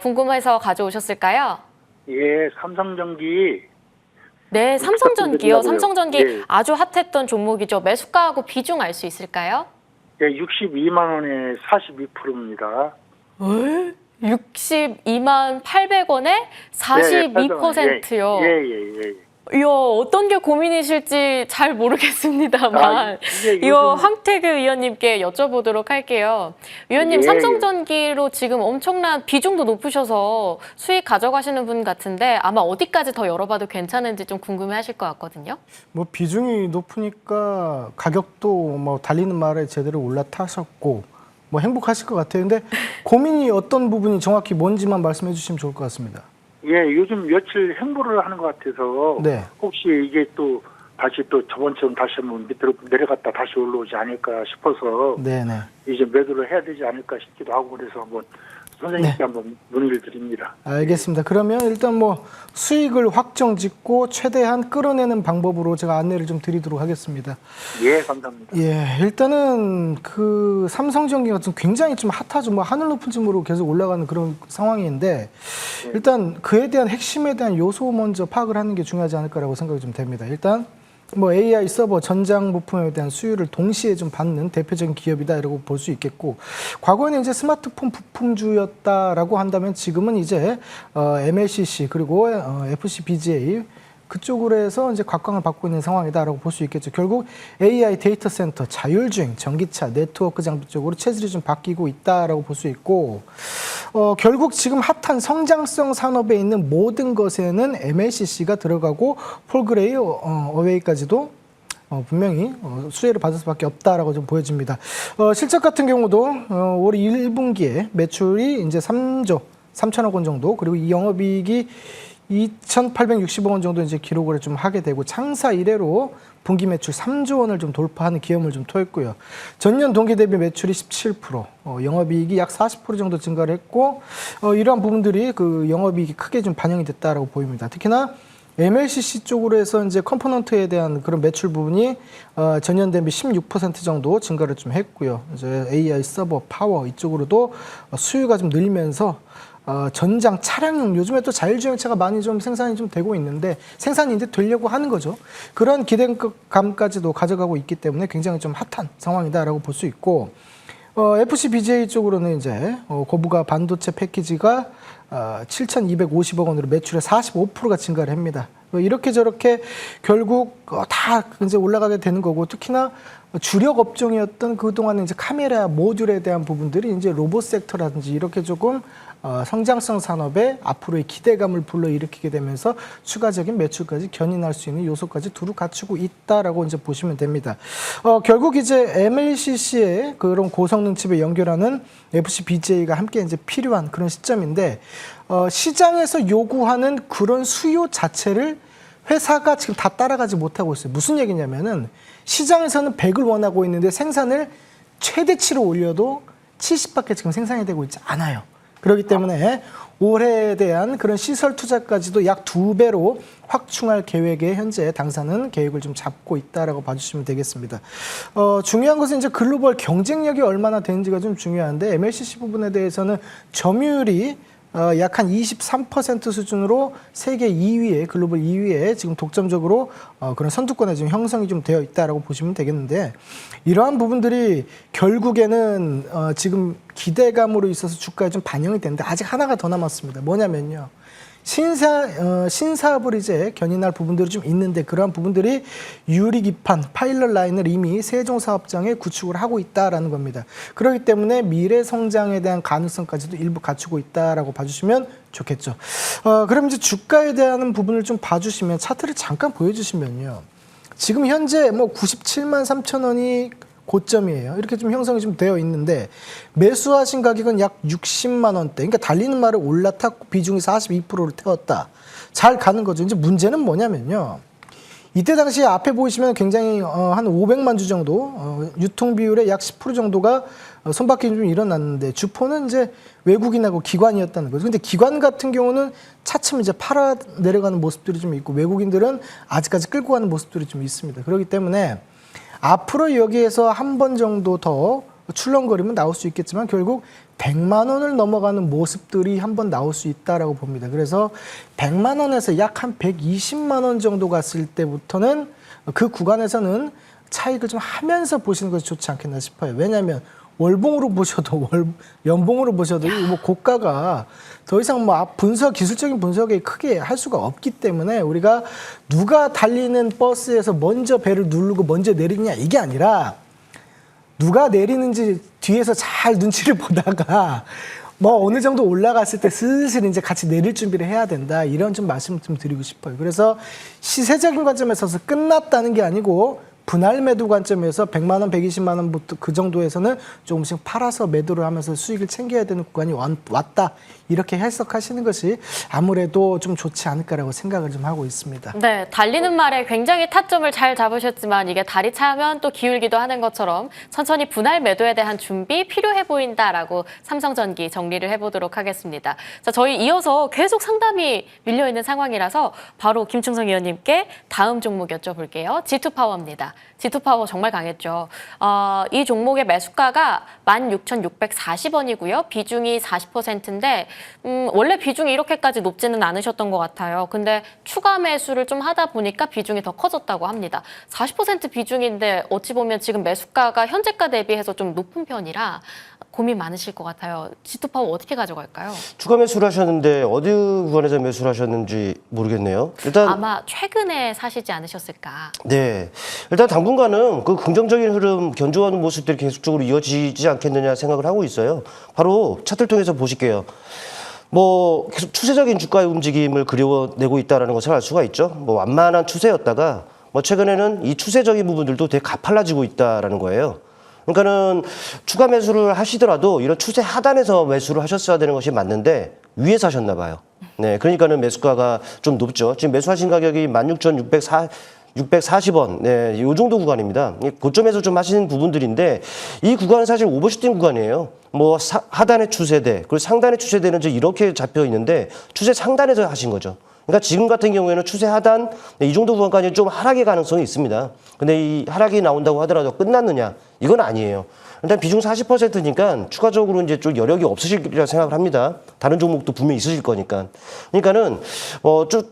궁금해서 가져오셨을까요? 예, 삼성전기. 네, 삼성전기요. 삼성전기 예. 아주 핫했던 종목이죠. 매수가하고 비중 알 수 있을까요? 예, 62만 원에 42%입니다. 62만 800원에 42%요. 예. 이야, 어떤 게 고민이실지 잘 모르겠습니다만 이게 이거 요즘- 황태규 위원님께 여쭤보도록 할게요. 위원님, 예. 삼성전기로 지금 엄청난 비중도 높으셔서 수익 가져가시는 분 같은데 아마 어디까지 더 열어봐도 괜찮은지 좀 궁금해하실 것 같거든요. 비중이 높으니까 가격도 달리는 말에 제대로 올라타셨고 행복하실 것 같아요. 근데 고민이 어떤 부분이 정확히 뭔지만 말씀해 주시면 좋을 것 같습니다. 예, 요즘 며칠 행보를 하는 것 같아서 네. 혹시 이게 또 다시 또 저번처럼 다시 한번 밑으로 내려갔다 다시 올라오지 않을까 싶어서 네네. 이제 매도를 해야 되지 않을까 싶기도 하고 그래서 한번 선생님께 한번 문의를 드립니다. 알겠습니다. 그러면 일단 수익을 확정 짓고 최대한 끌어내는 방법으로 제가 안내를 좀 드리도록 하겠습니다. 예, 감사합니다. 예, 일단은 그 삼성전기가 굉장히 좀 핫하죠. 하늘 높은 층으로 계속 올라가는 그런 상황인데 일단 그에 대한 핵심에 대한 요소 먼저 파악을 하는 게 중요하지 않을까라고 생각이 좀 됩니다. 일단 AI 서버 전장 부품에 대한 수요를 동시에 좀 받는 대표적인 기업이다라고 볼 수 있겠고, 과거에는 이제 스마트폰 부품주였다라고 한다면 지금은 이제 MLCC 그리고 FCBGA 그쪽으로 해서 이제 각광을 받고 있는 상황이다라고 볼 수 있겠죠. 결국 AI 데이터 센터, 자율주행, 전기차, 네트워크 장비 쪽으로 체질이 좀 바뀌고 있다라고 볼 수 있고, 결국 지금 핫한 성장성 산업에 있는 모든 것에는 MLCC가 들어가고 폴그레이 어웨이까지도 분명히 수혜를 받을 수밖에 없다라고 좀 보여집니다. 실적 같은 경우도 올해 1분기에 매출이 이제 3조 3천억 원 정도, 그리고 이 영업이익이 2,860억 원 정도 이제 기록을 좀 하게 되고, 창사 이래로 분기 매출 3조 원을 좀 돌파하는 기염을 좀 토했고요. 전년 동기 대비 매출이 17%, 영업이익이 약 40% 정도 증가를 했고, 이러한 부분들이 그 영업이익이 크게 좀 반영이 됐다라고 보입니다. 특히나 MLCC 쪽으로 해서 이제 컴포넌트에 대한 그런 매출 부분이 전년 대비 16% 정도 증가를 좀 했고요. 이제 AI 서버, 파워 이쪽으로도 수요가 좀 늘면서 전장 차량용, 요즘에 또 자율주행차가 많이 좀 생산이 좀 되고 있는데, 생산이 이제 되려고 하는 거죠. 그런 기대감까지도 가져가고 있기 때문에 굉장히 좀 핫한 상황이다라고 볼 수 있고, FCBGA 쪽으로는 이제 고부가 반도체 패키지가 7,250억 원으로 매출의 45%가 증가를 합니다. 이렇게 저렇게 결국 다 이제 올라가게 되는 거고, 특히나 주력 업종이었던 그동안에 이제 카메라 모듈에 대한 부분들이 이제 로봇 섹터라든지 이렇게 조금 성장성 산업에 앞으로의 기대감을 불러일으키게 되면서 추가적인 매출까지 견인할 수 있는 요소까지 두루 갖추고 있다라고 이제 보시면 됩니다. 결국 이제 MLCC의 그런 고성능 칩에 연결하는 FCBGA가 함께 이제 필요한 그런 시점인데 시장에서 요구하는 그런 수요 자체를 회사가 지금 다 따라가지 못하고 있어요. 무슨 얘기냐면은 시장에서는 100을 원하고 있는데 생산을 최대치로 올려도 70밖에 지금 생산이 되고 있지 않아요. 그렇기 때문에 올해에 대한 그런 시설 투자까지도 약 2배로 확충할 계획에 현재 당사는 계획을 좀 잡고 있다라고 봐주시면 되겠습니다. 중요한 것은 이제 글로벌 경쟁력이 얼마나 되는지가 좀 중요한데 MLCC 부분에 대해서는 점유율이 약 한 23% 수준으로 세계 2위에 글로벌 2위에 지금 독점적으로 그런 선두권에 지금 형성이 좀 되어 있다라고 보시면 되겠는데 이러한 부분들이 결국에는 지금 기대감으로 있어서 주가에 좀 반영이 되는데 아직 하나가 더 남았습니다. 뭐냐면요. 신사업을 이제 견인할 부분들이 좀 있는데 그러한 부분들이 유리기판, 파일럿 라인을 이미 세종사업장에 구축을 하고 있다라는 겁니다. 그렇기 때문에 미래 성장에 대한 가능성까지도 일부 갖추고 있다라고 봐주시면 좋겠죠. 그럼 이제 주가에 대한 부분을 좀 봐주시면 차트를 잠깐 보여주시면요. 지금 현재 뭐 97만 3천 원이 고점이에요. 이렇게 좀 형성이 좀 되어 있는데 매수하신 가격은 약 60만 원대. 그러니까 달리는 말을 올라탔고 비중이 42%를 태웠다. 잘 가는 거죠. 이제 문제는 뭐냐면요. 이때 당시에 앞에 보이시면 굉장히 한 500만 주 정도 유통 비율의 약 10% 정도가 손바뀜이 좀 일어났는데 주포는 이제 외국인하고 기관이었다는 거죠. 근데 기관 같은 경우는 차츰 이제 팔아 내려가는 모습들이 좀 있고 외국인들은 아직까지 끌고 가는 모습들이 좀 있습니다. 그렇기 때문에 앞으로 여기에서 한 번 정도 더 출렁거리면 나올 수 있겠지만 결국 100만 원을 넘어가는 모습들이 한 번 나올 수 있다라고 봅니다. 그래서 100만 원에서 약 한 120만 원 정도 갔을 때부터는 그 구간에서는 차익을 좀 하면서 보시는 것이 좋지 않겠나 싶어요. 왜냐하면 월봉으로 보셔도 연봉으로 보셔도 뭐 고가가 더 이상 뭐 기술적인 분석에 크게 할 수가 없기 때문에 우리가 누가 달리는 버스에서 먼저 배를 누르고 먼저 내리냐 이게 아니라 누가 내리는지 뒤에서 잘 눈치를 보다가 뭐 어느 정도 올라갔을 때 슬슬 이제 같이 내릴 준비를 해야 된다. 이런 좀 말씀 좀 드리고 싶어요. 그래서 시세적인 관점에서 끝났다는 게 아니고 분할 매도 관점에서 100만 원, 120만 원부터 그 정도에서는 조금씩 팔아서 매도를 하면서 수익을 챙겨야 되는 구간이 왔다. 이렇게 해석하시는 것이 아무래도 좀 좋지 않을까라고 생각을 좀 하고 있습니다. 네, 달리는 말에 굉장히 타점을 잘 잡으셨지만 이게 다리 차면 또 기울기도 하는 것처럼 천천히 분할 매도에 대한 준비 필요해 보인다라고 삼성전기 정리를 해보도록 하겠습니다. 자, 저희 이어서 계속 상담이 밀려있는 상황이라서 바로 김충성 위원님께 다음 종목 여쭤볼게요. G2파워입니다. G2파워 정말 강했죠. 이 종목의 매수가가 16,640원이고요. 비중이 40%인데 원래 비중이 이렇게까지 높지는 않으셨던 것 같아요. 근데 추가 매수를 좀 하다 보니까 비중이 더 커졌다고 합니다. 40% 비중인데 어찌 보면 지금 매수가가 현재가 대비해서 좀 높은 편이라 고민 많으실 것 같아요. G2파워 어떻게 가져갈까요? 추가 매수를 하셨는데 어디 구간에서 매수를 하셨는지 모르겠네요. 일단 아마 최근에 사시지 않으셨을까? 네, 일단 당분간은 그 긍정적인 흐름 견조하는 모습들이 계속적으로 이어지지 않겠느냐 생각을 하고 있어요. 바로 차트를 통해서 보실게요. 뭐 계속 추세적인 주가의 움직임을 그려내고 있다는 것을 알 수가 있죠. 뭐 완만한 추세였다가 뭐 최근에는 이 추세적인 부분들도 되게 가팔라지고 있다는 거예요. 그러니까는 추가 매수를 하시더라도 이런 추세 하단에서 매수를 하셨어야 되는 것이 맞는데 위에서 하셨나 봐요. 네, 그러니까는 매수가가 좀 높죠. 지금 매수하신 가격이 16,640원, 네, 이 정도 구간입니다. 고점에서 좀 하시는 부분들인데 이 구간은 사실 오버슈팅 구간이에요. 뭐 하단의 추세대, 그리고 상단의 추세대는 이제 이렇게 잡혀 있는데 추세 상단에서 하신 거죠. 그러니까 지금 같은 경우에는 추세 하단 이 정도 구간까지 좀 하락의 가능성이 있습니다. 근데 이 하락이 나온다고 하더라도 끝났느냐? 이건 아니에요. 일단 비중 40%니까 추가적으로 이제 좀 여력이 없으실이라 생각을 합니다. 다른 종목도 분명히 있으실 거니까. 그러니까는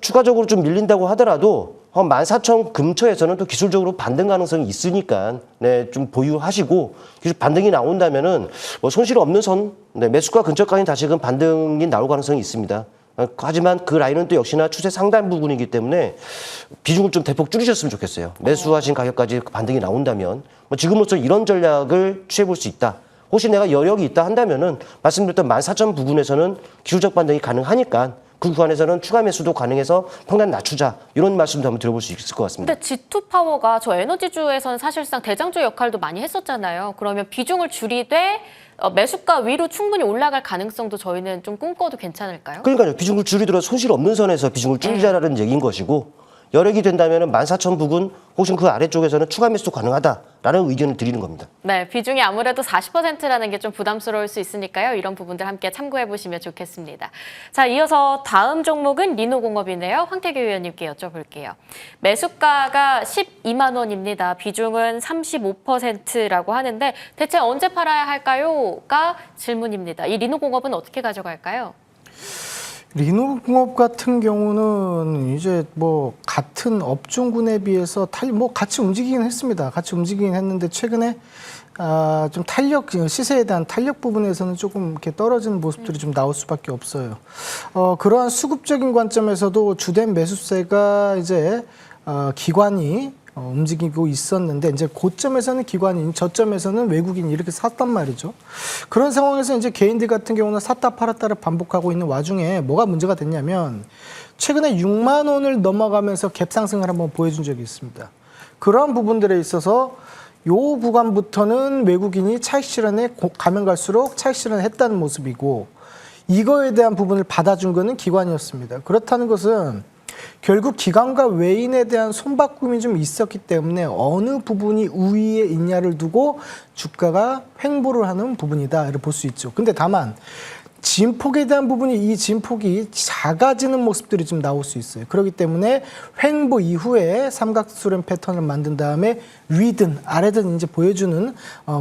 추가적으로 좀 밀린다고 하더라도 14,000 근처에서는 또 기술적으로 반등 가능성이 있으니까 네, 좀 보유하시고 반등이 나온다면은 뭐 손실 없는 선, 네, 매수가 근처까지 다시금 반등이 나올 가능성이 있습니다. 하지만 그 라인은 또 역시나 추세 상단 부분이기 때문에 비중을 좀 대폭 줄이셨으면 좋겠어요. 매수하신 가격까지 반등이 나온다면 뭐 지금으로서 이런 전략을 취해볼 수 있다. 혹시 내가 여력이 있다 한다면은 말씀드렸던 14,000 부근에서는 기술적 반등이 가능하니까 그 구간에서는 추가 매수도 가능해서 평단 낮추자 이런 말씀도 한번 들어볼 수 있을 것 같습니다. 근데 G2 파워가 저 에너지주에서는 사실상 대장주 역할도 많이 했었잖아요. 그러면 비중을 줄이되 매수가 위로 충분히 올라갈 가능성도 저희는 좀 꿈꿔도 괜찮을까요? 그러니까요. 비중을 줄이더라도 손실 없는 선에서 비중을 줄이자라는 얘기인 것이고 여력이 된다면 14,000 부근 혹은 그 아래쪽에서는 추가 매수도 가능하다라는 의견을 드리는 겁니다. 네, 비중이 아무래도 40%라는 게 좀 부담스러울 수 있으니까요. 이런 부분들 함께 참고해 보시면 좋겠습니다. 자, 이어서 다음 종목은 리노공업인데요. 황태규 위원님께 여쭤볼게요. 매수가가 12만 원입니다. 비중은 35%라고 하는데 대체 언제 팔아야 할까요?가 질문입니다. 이 리노공업은 어떻게 가져갈까요? 리노공업 같은 경우는 이제 뭐 같은 업종군에 비해서 뭐 같이 움직이긴 했습니다. 같이 움직이긴 했는데 최근에 좀 시세에 대한 탄력 부분에서는 조금 이렇게 떨어지는 모습들이 좀 나올 수밖에 없어요. 그러한 수급적인 관점에서도 주된 매수세가 이제 기관이 움직이고 있었는데 이제 고점에서는 기관인, 저점에서는 외국인이 이렇게 샀단 말이죠. 그런 상황에서 이제 개인들 같은 경우는 샀다 팔았다를 반복하고 있는 와중에 뭐가 문제가 됐냐면 최근에 6만 원을 넘어가면서 갭 상승을 한번 보여준 적이 있습니다. 그러한 부분들에 있어서 요 구간부터는 외국인이 차익 실현에 가면 갈수록 차익 실현을 했다는 모습이고 이거에 대한 부분을 받아준 거는 기관이었습니다. 그렇다는 것은 결국 기관과 외인에 대한 손바꿈이 좀 있었기 때문에 어느 부분이 우위에 있냐를 두고 주가가 횡보를 하는 부분이다 이렇게 볼 수 있죠. 근데 다만 진폭에 대한 부분이 이 진폭이 작아지는 모습들이 좀 나올 수 있어요. 그렇기 때문에 횡보 이후에 삼각수렴 패턴을 만든 다음에 위든 아래든 이제 보여주는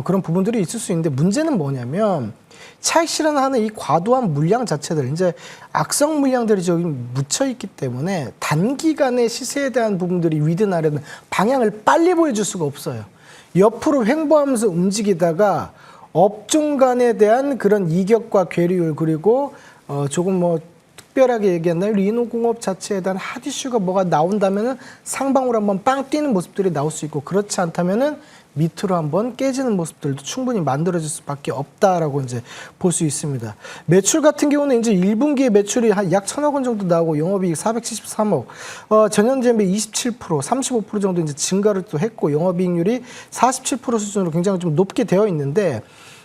그런 부분들이 있을 수 있는데 문제는 뭐냐면 차익 실현하는 이 과도한 물량 자체들 이제 악성 물량들이 저기 묻혀 있기 때문에 단기간에 시세에 대한 부분들이 위든 아래든 방향을 빨리 보여줄 수가 없어요. 옆으로 횡보하면서 움직이다가 업종 간에 대한 그런 이격과 괴리율 그리고 조금 뭐 특별하게 얘기한다면 리노공업 자체에 대한 핫 이슈가 뭐가 나온다면은 상방으로 한번 빵 뛰는 모습들이 나올 수 있고 그렇지 않다면은 밑으로 한번 깨지는 모습들도 충분히 만들어질 수밖에 없다라고 이제 볼 수 있습니다. 매출 같은 경우는 이제 1분기에 매출이 약 1,000억 원 정도 나오고 영업이익 473억, 전년도에 27%, 35% 정도 이제 증가를 또 했고 영업이익률이 47% 수준으로 굉장히 좀 높게 되어 있는데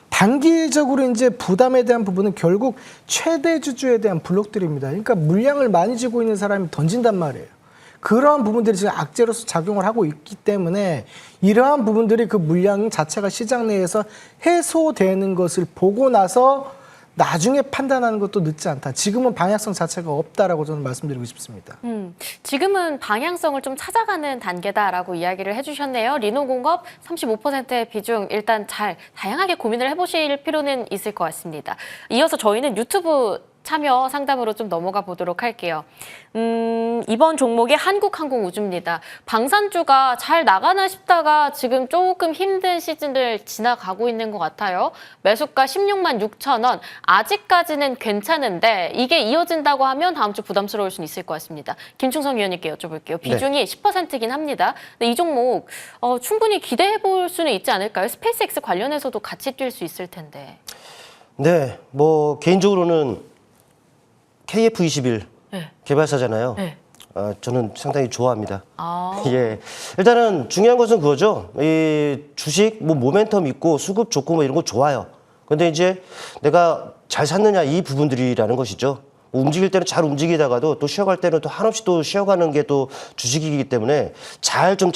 단기적으로 이제 부담에 대한 부분은 결국 최대 주주에 대한 블록들입니다. 그러니까 물량을 많이 쥐고 있는 사람이 던진단 말이에요. 그러한 부분들이 지금 악재로서 작용을 하고 있기 때문에 이러한 부분들이 그 물량 자체가 시장 내에서 해소되는 것을 보고 나서 나중에 판단하는 것도 늦지 않다. 지금은 방향성 자체가 없다라고 저는 말씀드리고 싶습니다. 지금은 방향성을 좀 찾아가는 단계다라고 이야기를 해주셨네요. 리노공업 35%의 비중 일단 잘 다양하게 고민을 해보실 필요는 있을 것 같습니다. 이어서 저희는 유튜브 참여 상담으로 좀 넘어가 보도록 할게요. 이번 종목이 한국항공우주입니다. 방산주가 잘 나가나 싶다가 지금 조금 힘든 시즌을 지나가고 있는 것 같아요. 매수가 16만 6천 원. 아직까지는 괜찮은데 이게 이어진다고 하면 다음 주 부담스러울 수는 있을 것 같습니다. 김충성 위원님께 여쭤볼게요. 비중이 10%긴 합니다. 근데 이 종목 충분히 기대해 볼 수는 있지 않을까요? 스페이스X 관련해서도 같이 뛸 수 있을 텐데. 네, 뭐 개인적으로는 KF21 네. 개발사잖아요. 네. 저는 상당히 좋아합니다. 아. 예, 일단은 중요한 것은 그거죠. 이 주식 뭐 모멘텀 있고 수급 좋고 뭐 이런 거 좋아요. 근데 이제 내가 잘 샀느냐 이 부분들이라는 것이죠. 뭐 움직일 때는 잘 움직이다가도 또 쉬어갈 때는 또 한없이 또 쉬어가는 게 또 주식이기 때문에 잘 좀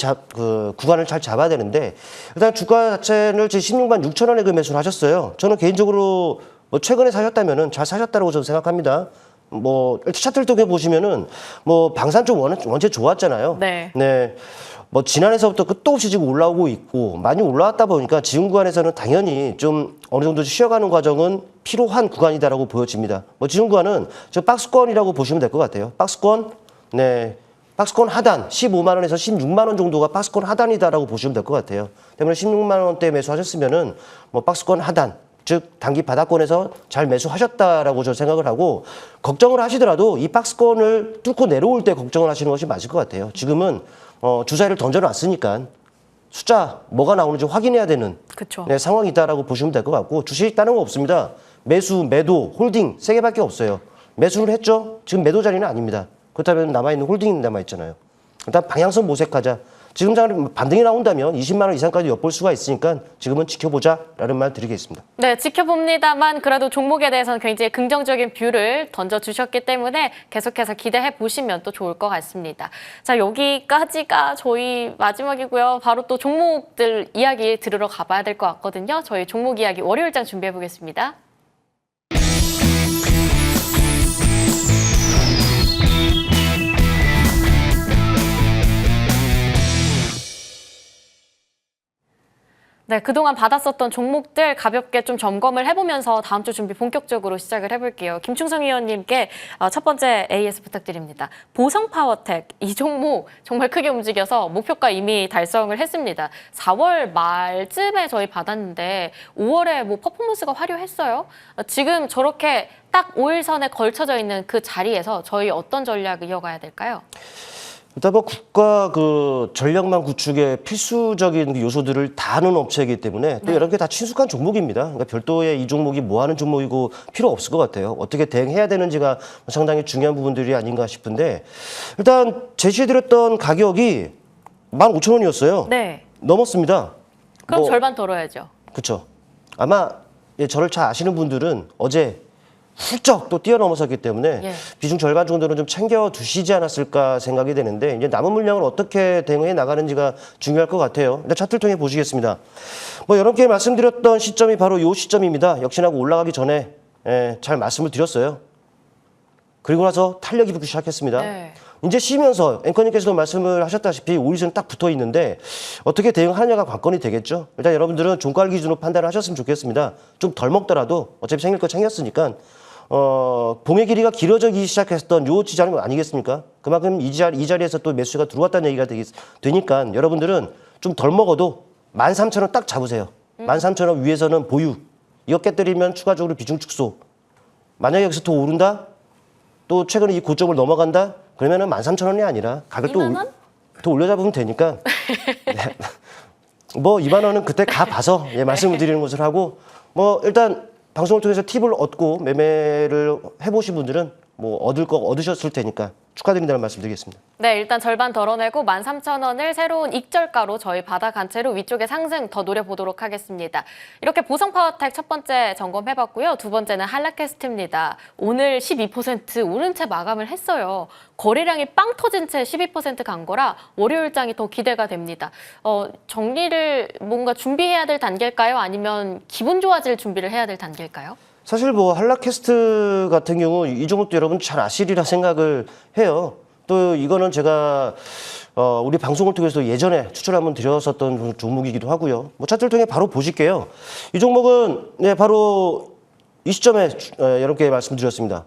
구간을 잘 잡아야 되는데 일단 주가 자체를 지금 16만 6천 원에 그 매수를 하셨어요. 저는 개인적으로 뭐 최근에 사셨다면은 잘 사셨다고 저는 생각합니다. 뭐 차트를 통해 보시면은 뭐 방산 쪽 원체 좋았잖아요. 네. 네. 뭐 지난해서부터 끝도 없이 지금 올라오고 있고 많이 올라왔다 보니까 지금 구간에서는 당연히 좀 어느 정도 쉬어가는 과정은 필요한 구간이다라고 보여집니다. 뭐 지금 구간은 저 박스권이라고 보시면 될 것 같아요. 박스권, 네. 박스권 하단 15만 원에서 16만 원 정도가 박스권 하단이다라고 보시면 될 것 같아요. 때문에 16만 원대 매수하셨으면은 뭐 박스권 하단. 즉 단기 바닥권에서 잘 매수하셨다라고 저는 생각을 하고 걱정을 하시더라도 이 박스권을 뚫고 내려올 때 걱정을 하시는 것이 맞을 것 같아요. 지금은 주사위를 던져놨으니까 숫자 뭐가 나오는지 확인해야 되는 그렇죠. 네, 상황이 있다라고 보시면 될 것 같고 주식이 다른 거 없습니다. 매수, 매도, 홀딩 세 개밖에 없어요. 매수를 했죠. 지금 매도 자리는 아닙니다. 그렇다면 남아있는 홀딩이 남아있잖아요. 일단 방향성 모색하자. 지금 장 반등이 나온다면 20만 원 이상까지 엿볼 수가 있으니까 지금은 지켜보자라는 말 드리겠습니다. 네, 지켜봅니다만 그래도 종목에 대해서는 굉장히 긍정적인 뷰를 던져주셨기 때문에 계속해서 기대해 보시면 또 좋을 것 같습니다. 자, 여기까지가 저희 마지막이고요. 바로 또 종목들 이야기 들으러 가봐야 될 것 같거든요. 저희 종목 이야기 월요일장 준비해 보겠습니다. 네, 그동안 받았었던 종목들 가볍게 좀 점검을 해보면서 다음 주 준비 본격적으로 시작을 해볼게요. 김충성 위원님께 첫 번째 AS 부탁드립니다. 보성파워텍, 이 종목 정말 크게 움직여서 목표가 이미 달성을 했습니다. 4월 말쯤에 저희 받았는데 5월에 뭐 퍼포먼스가 화려했어요. 지금 저렇게 딱 5일선에 걸쳐져 있는 그 자리에서 저희 어떤 전략 이어가야 될까요? 일단 뭐 국가 그 전력망 구축에 필수적인 그 요소들을 다 하는 업체이기 때문에 또 여러 개 다 친숙한 종목입니다. 그러니까 별도의 이 종목이 뭐 하는 종목이고 필요 없을 것 같아요. 어떻게 대응해야 되는지가 상당히 중요한 부분들이 아닌가 싶은데 일단 제시해드렸던 가격이 15,000원이었어요. 네. 넘었습니다. 그럼 뭐, 절반 덜어야죠. 그렇죠. 아마 저를 잘 아시는 분들은 어제 훌쩍 또 뛰어넘어섰기 때문에 예. 비중 절반 정도는 좀 챙겨 두시지 않았을까 생각이 되는데 이제 남은 물량을 어떻게 대응해 나가는지가 중요할 것 같아요. 일단 차트를 통해 보시겠습니다. 뭐 여러분께 말씀드렸던 시점이 바로 이 시점입니다. 역시나 올라가기 전에 잘 말씀을 드렸어요. 그리고 나서 탄력이 붙기 시작했습니다. 네. 이제 쉬면서 앵커님께서도 말씀을 하셨다시피 5일선 딱 붙어 있는데 어떻게 대응하느냐가 관건이 되겠죠. 일단 여러분들은 종가를 기준으로 판단을 하셨으면 좋겠습니다. 좀 덜 먹더라도 어차피 챙길 거 챙겼으니까 봉의 길이가 길어지기 시작했던 요 지점 아니겠습니까? 그만큼 이 자리에서 또 매수가 들어왔다는 얘기가 되니까 여러분들은 좀 덜 먹어도 13,000원 딱 잡으세요. 13,000원 위에서는 보유. 이거 깨뜨리면 추가적으로 비중 축소. 만약에 여기서 더 오른다? 또 최근에 이 고점을 넘어간다? 그러면은 13,000원이 아니라 가격 2만 원? 더 올려잡으면 되니까. 네. 뭐 2만 원은 그때 가봐서 말씀을 드리는 것을 하고 뭐 일단 방송을 통해서 팁을 얻고 매매를 해보신 분들은 뭐 얻을 거 얻으셨을 테니까 축하드린다는 말씀 드리겠습니다. 네, 일단 절반 덜어내고 13,000원을 새로운 익절가로 저희 받아간 채로 위쪽에 상승 더 노려보도록 하겠습니다. 이렇게 보성파워텍 첫 번째 점검해봤고요. 두 번째는 한라캐스트입니다. 오늘 12% 오른 채 마감을 했어요. 거래량이 빵 터진 채 12% 간 거라 월요일장이 더 기대가 됩니다. 정리를 뭔가 준비해야 될 단계일까요? 아니면 기분 좋아질 준비를 해야 될 단계일까요? 사실 뭐 한라캐스트 같은 경우 이 종목도 여러분 잘 아시리라 생각을 해요. 또 이거는 제가 우리 방송을 통해서 예전에 추천을 한번 드렸었던 종목이기도 하고요. 뭐 차트를 통해 바로 보실게요. 이 종목은 바로 이 시점에 여러분께 말씀드렸습니다.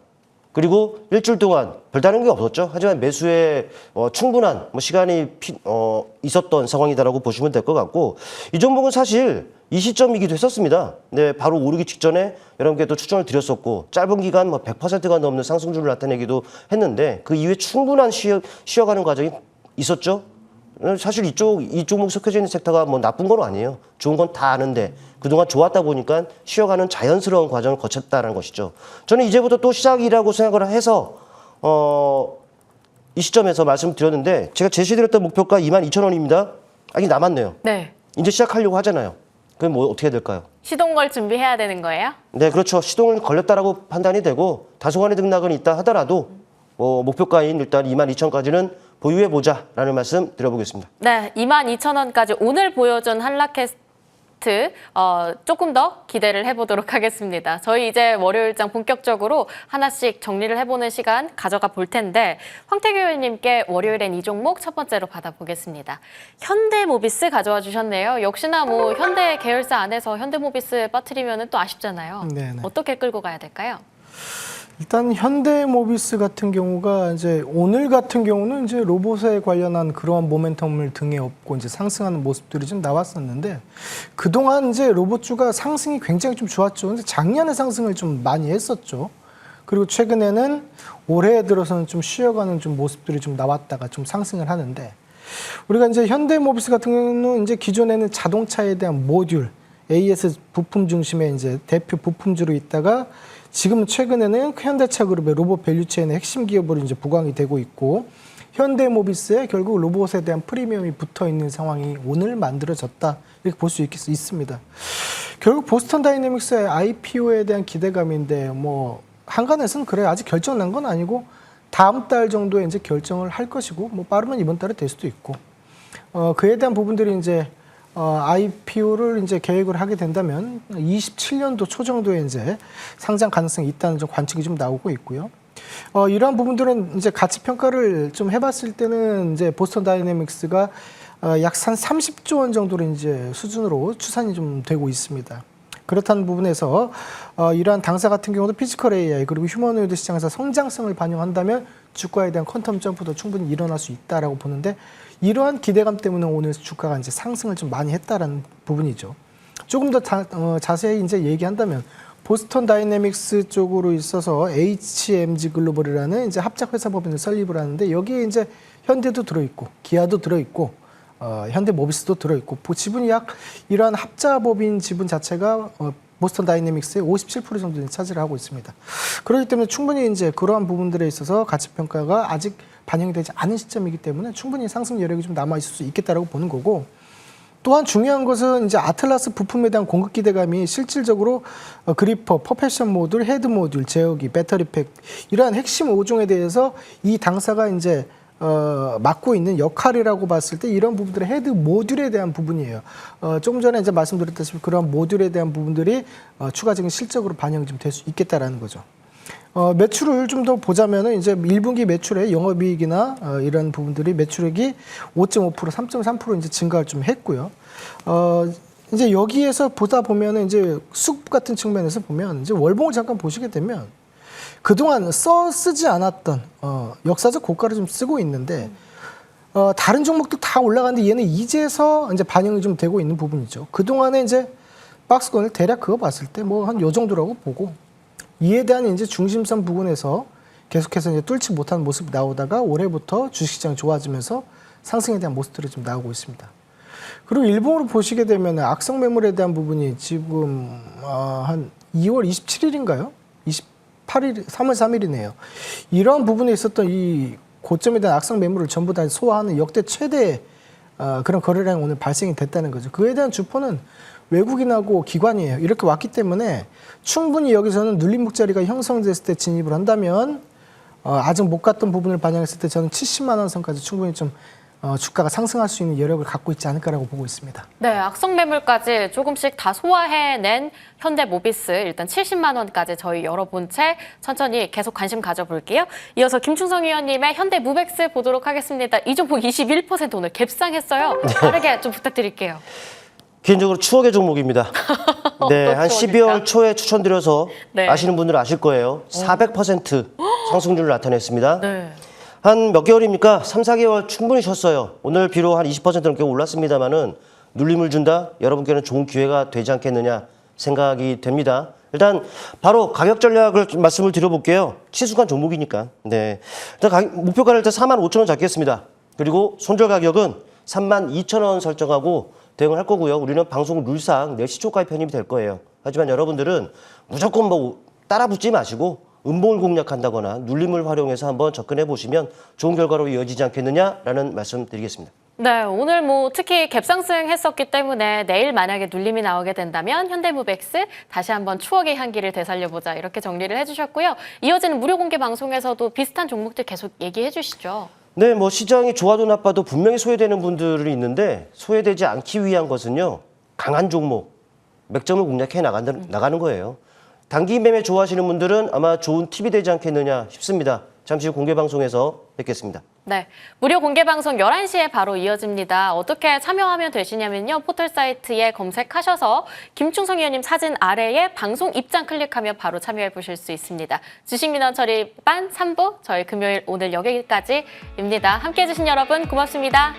그리고 일주일 동안 별다른 게 없었죠. 하지만 매수에 충분한 시간이 있었던 상황이다라고 보시면 될 것 같고 이 종목은 사실 이 시점이기도 했었습니다. 네, 바로 오르기 직전에 여러분께 또 추천을 드렸었고 짧은 기간 100%가 넘는 상승률을 나타내기도 했는데 그 이후에 충분한 쉬어가는 과정이 있었죠. 사실 이 종목이 속해져 있는 섹터가 뭐 나쁜 건 아니에요. 좋은 건 다 아는데 그동안 좋았다 보니까 쉬어가는 자연스러운 과정을 거쳤다는 것이죠. 저는 이제부터 또 시작이라고 생각을 해서 이 시점에서 말씀드렸는데 제가 제시드렸던 목표가 22,000원입니다. 아직 남았네요. 네. 이제 시작하려고 하잖아요. 그럼 뭐 어떻게 해야 될까요? 시동 걸 준비해야 되는 거예요? 네, 그렇죠. 시동을 걸렸다라고 판단이 되고 다소간의 등락은 있다 하더라도 목표가인 일단 22,000원까지는 보유해보자라는 말씀 드려보겠습니다. 네, 22,000원까지 오늘 보여준 한라캐스트 조금 더 기대를 해보도록 하겠습니다. 저희 이제 월요일장 본격적으로 하나씩 정리를 해보는 시간 가져가 볼 텐데 황태규 의원님께 월요일엔 이 종목 첫 번째로 받아보겠습니다. 현대모비스 가져와 주셨네요. 역시나 뭐 현대 계열사 안에서 현대모비스 빠뜨리면 또 아쉽잖아요. 네네. 어떻게 끌고 가야 될까요? 일단 현대모비스 같은 경우가 이제 오늘 같은 경우는 이제 로봇에 관련한 그러한 모멘텀을 등에 업고 이제 상승하는 모습들이 좀 나왔었는데 그동안 이제 로봇주가 상승이 굉장히 좀 좋았죠. 근데 작년에 상승을 좀 많이 했었죠. 그리고 최근에는 올해 들어서는 좀 쉬어가는 좀 모습들이 좀 나왔다가 좀 상승을 하는데 우리가 이제 현대모비스 같은 경우는 이제 기존에는 자동차에 대한 모듈, AS 부품 중심의 이제 대표 부품주로 있다가 지금 최근에는 현대차 그룹의 로봇 밸류체인의 핵심 기업으로 이제 부각이 되고 있고 현대모비스에 결국 로봇에 대한 프리미엄이 붙어 있는 상황이 오늘 만들어졌다 이렇게 볼 수 있습니다. 결국 보스턴 다이내믹스의 IPO에 대한 기대감인데 뭐 한간에서는 그래 아직 결정 난 건 아니고 다음 달 정도에 이제 결정을 할 것이고 뭐 빠르면 이번 달에 될 수도 있고 그에 대한 부분들이 이제 IPO를 이제 계획을 하게 된다면 27년도 초 정도에 이제 상장 가능성이 있다는 좀 관측이 좀 나오고 있고요. 이러한 부분들은 이제 가치 평가를 좀 해봤을 때는 이제 보스턴 다이내믹스가 약 한 30조 원 정도로 이제 수준으로 추산이 좀 되고 있습니다. 그렇다는 부분에서 이러한 당사 같은 경우도 피지컬 AI 그리고 휴머노이드 시장에서 성장성을 반영한다면 주가에 대한 퀀텀 점프도 충분히 일어날 수 있다라고 보는데 이러한 기대감 때문에 오늘 주가가 이제 상승을 좀 많이 했다라는 부분이죠. 조금 더 자세히 이제 얘기한다면 보스턴 다이내믹스 쪽으로 있어서 HMG 글로벌이라는 이제 합작 회사 법인을 설립을 하는데 여기에 이제 현대도 들어있고 기아도 들어있고 현대모비스도 들어있고 지분이 약 이러한 합자법인 지분 자체가 보스턴 다이내믹스의 57% 정도 차지를 하고 있습니다. 그렇기 때문에 충분히 이제 그러한 부분들에 있어서 가치 평가가 아직 반영이 되지 않은 시점이기 때문에 충분히 상승 여력이 좀 남아 있을 수 있겠다라고 보는 거고. 또한 중요한 것은 이제 아틀라스 부품에 대한 공급 기대감이 실질적으로 그리퍼, 퍼패션 모듈, 헤드 모듈, 제어기, 배터리팩 이러한 핵심 5종에 대해서 이 당사가 이제 맡고 있는 역할이라고 봤을 때 이런 부분들의 헤드 모듈에 대한 부분이에요. 조금 전에 이제 말씀드렸다시피 그런 모듈에 대한 부분들이 추가적인 실적으로 반영이 좀 될 수 있겠다라는 거죠. 매출을 좀 더 보자면은 이제 1분기 매출의 영업이익이나 이런 부분들이 매출액이 5.5%, 3.3% 이제 증가를 좀 했고요. 이제 여기에서 보다 보면은 이제 수급 같은 측면에서 보면 이제 월봉을 잠깐 보시게 되면 그동안 쓰지 않았던 역사적 고가를 좀 쓰고 있는데 다른 종목도 다 올라가는데 얘는 이제서 이제 반영이 좀 되고 있는 부분이죠. 그동안에 이제 박스권을 대략 그거 봤을 때 뭐 한 요 정도라고 보고 이에 대한 이제 중심선 부분에서 계속해서 이제 뚫지 못한 모습이 나오다가 올해부터 주식시장이 좋아지면서 상승에 대한 모습들이 좀 나오고 있습니다. 그리고 일본으로 보시게 되면 악성 매물에 대한 부분이 지금 한 2월 27일인가요? 28일, 3월 3일이네요. 이러한 부분에 있었던 이 고점에 대한 악성 매물을 전부 다 소화하는 역대 최대 그런 거래량이 오늘 발생이 됐다는 거죠. 그에 대한 주포는 외국인하고 기관이에요. 이렇게 왔기 때문에 충분히 여기서는 눌림목 자리가 형성됐을 때 진입을 한다면 아직 못 갔던 부분을 반영했을 때 저는 70만 원 선까지 충분히 좀 주가가 상승할 수 있는 여력을 갖고 있지 않을까라고 보고 있습니다. 네, 악성 매물까지 조금씩 다 소화해낸 현대모비스 일단 70만 원까지 저희 열어본 채 천천히 계속 관심 가져볼게요. 이어서 김충성 위원님의 현대무벡스 보도록 하겠습니다. 이 종목 21% 오늘 갭상했어요. 빠르게 좀 부탁드릴게요. 개인적으로 추억의 종목입니다. 네, 한 12월 초에 추천드려서 네. 아시는 분들은 아실 거예요. 400% 상승률을 나타냈습니다. 네. 한 몇 개월입니까? 3, 4개월 충분히 쉬었어요. 오늘 비록 한 20% 넘게 올랐습니다만은 눌림을 준다? 여러분께는 좋은 기회가 되지 않겠느냐 생각이 됩니다. 일단 바로 가격 전략을 좀 말씀을 드려볼게요. 치수간 종목이니까. 네, 일단 목표가를 일단 45,000원 잡겠습니다. 그리고 손절 가격은 32,000원 설정하고 대응을 할 거고요. 우리는 방송 룰상 내일 시초가에 편입이 될 거예요. 하지만 여러분들은 무조건 뭐 따라 붙지 마시고 음봉을 공략한다거나 눌림을 활용해서 한번 접근해 보시면 좋은 결과로 이어지지 않겠느냐라는 말씀 드리겠습니다. 네, 오늘 뭐 특히 갭상승 했었기 때문에 내일 만약에 눌림이 나오게 된다면 현대무벡스 다시 한번 추억의 향기를 되살려보자 이렇게 정리를 해주셨고요. 이어지는 무료 공개 방송에서도 비슷한 종목들 계속 얘기해 주시죠. 네, 뭐 시장이 좋아도 나빠도 분명히 소외되는 분들이 있는데 소외되지 않기 위한 것은요. 강한 종목, 맥점을 공략해 나가는 거예요. 단기 매매 좋아하시는 분들은 아마 좋은 팁이 되지 않겠느냐 싶습니다. 잠시 후 공개 방송에서 뵙겠습니다. 네, 무료 공개 방송 11시에 바로 이어집니다. 어떻게 참여하면 되시냐면요. 포털 사이트에 검색하셔서 김충성 위원님 사진 아래에 방송 입장 클릭하면 바로 참여해 보실 수 있습니다. 주식민원 처리반 3부 저희 금요일 오늘 여기까지입니다. 함께해 주신 여러분 고맙습니다.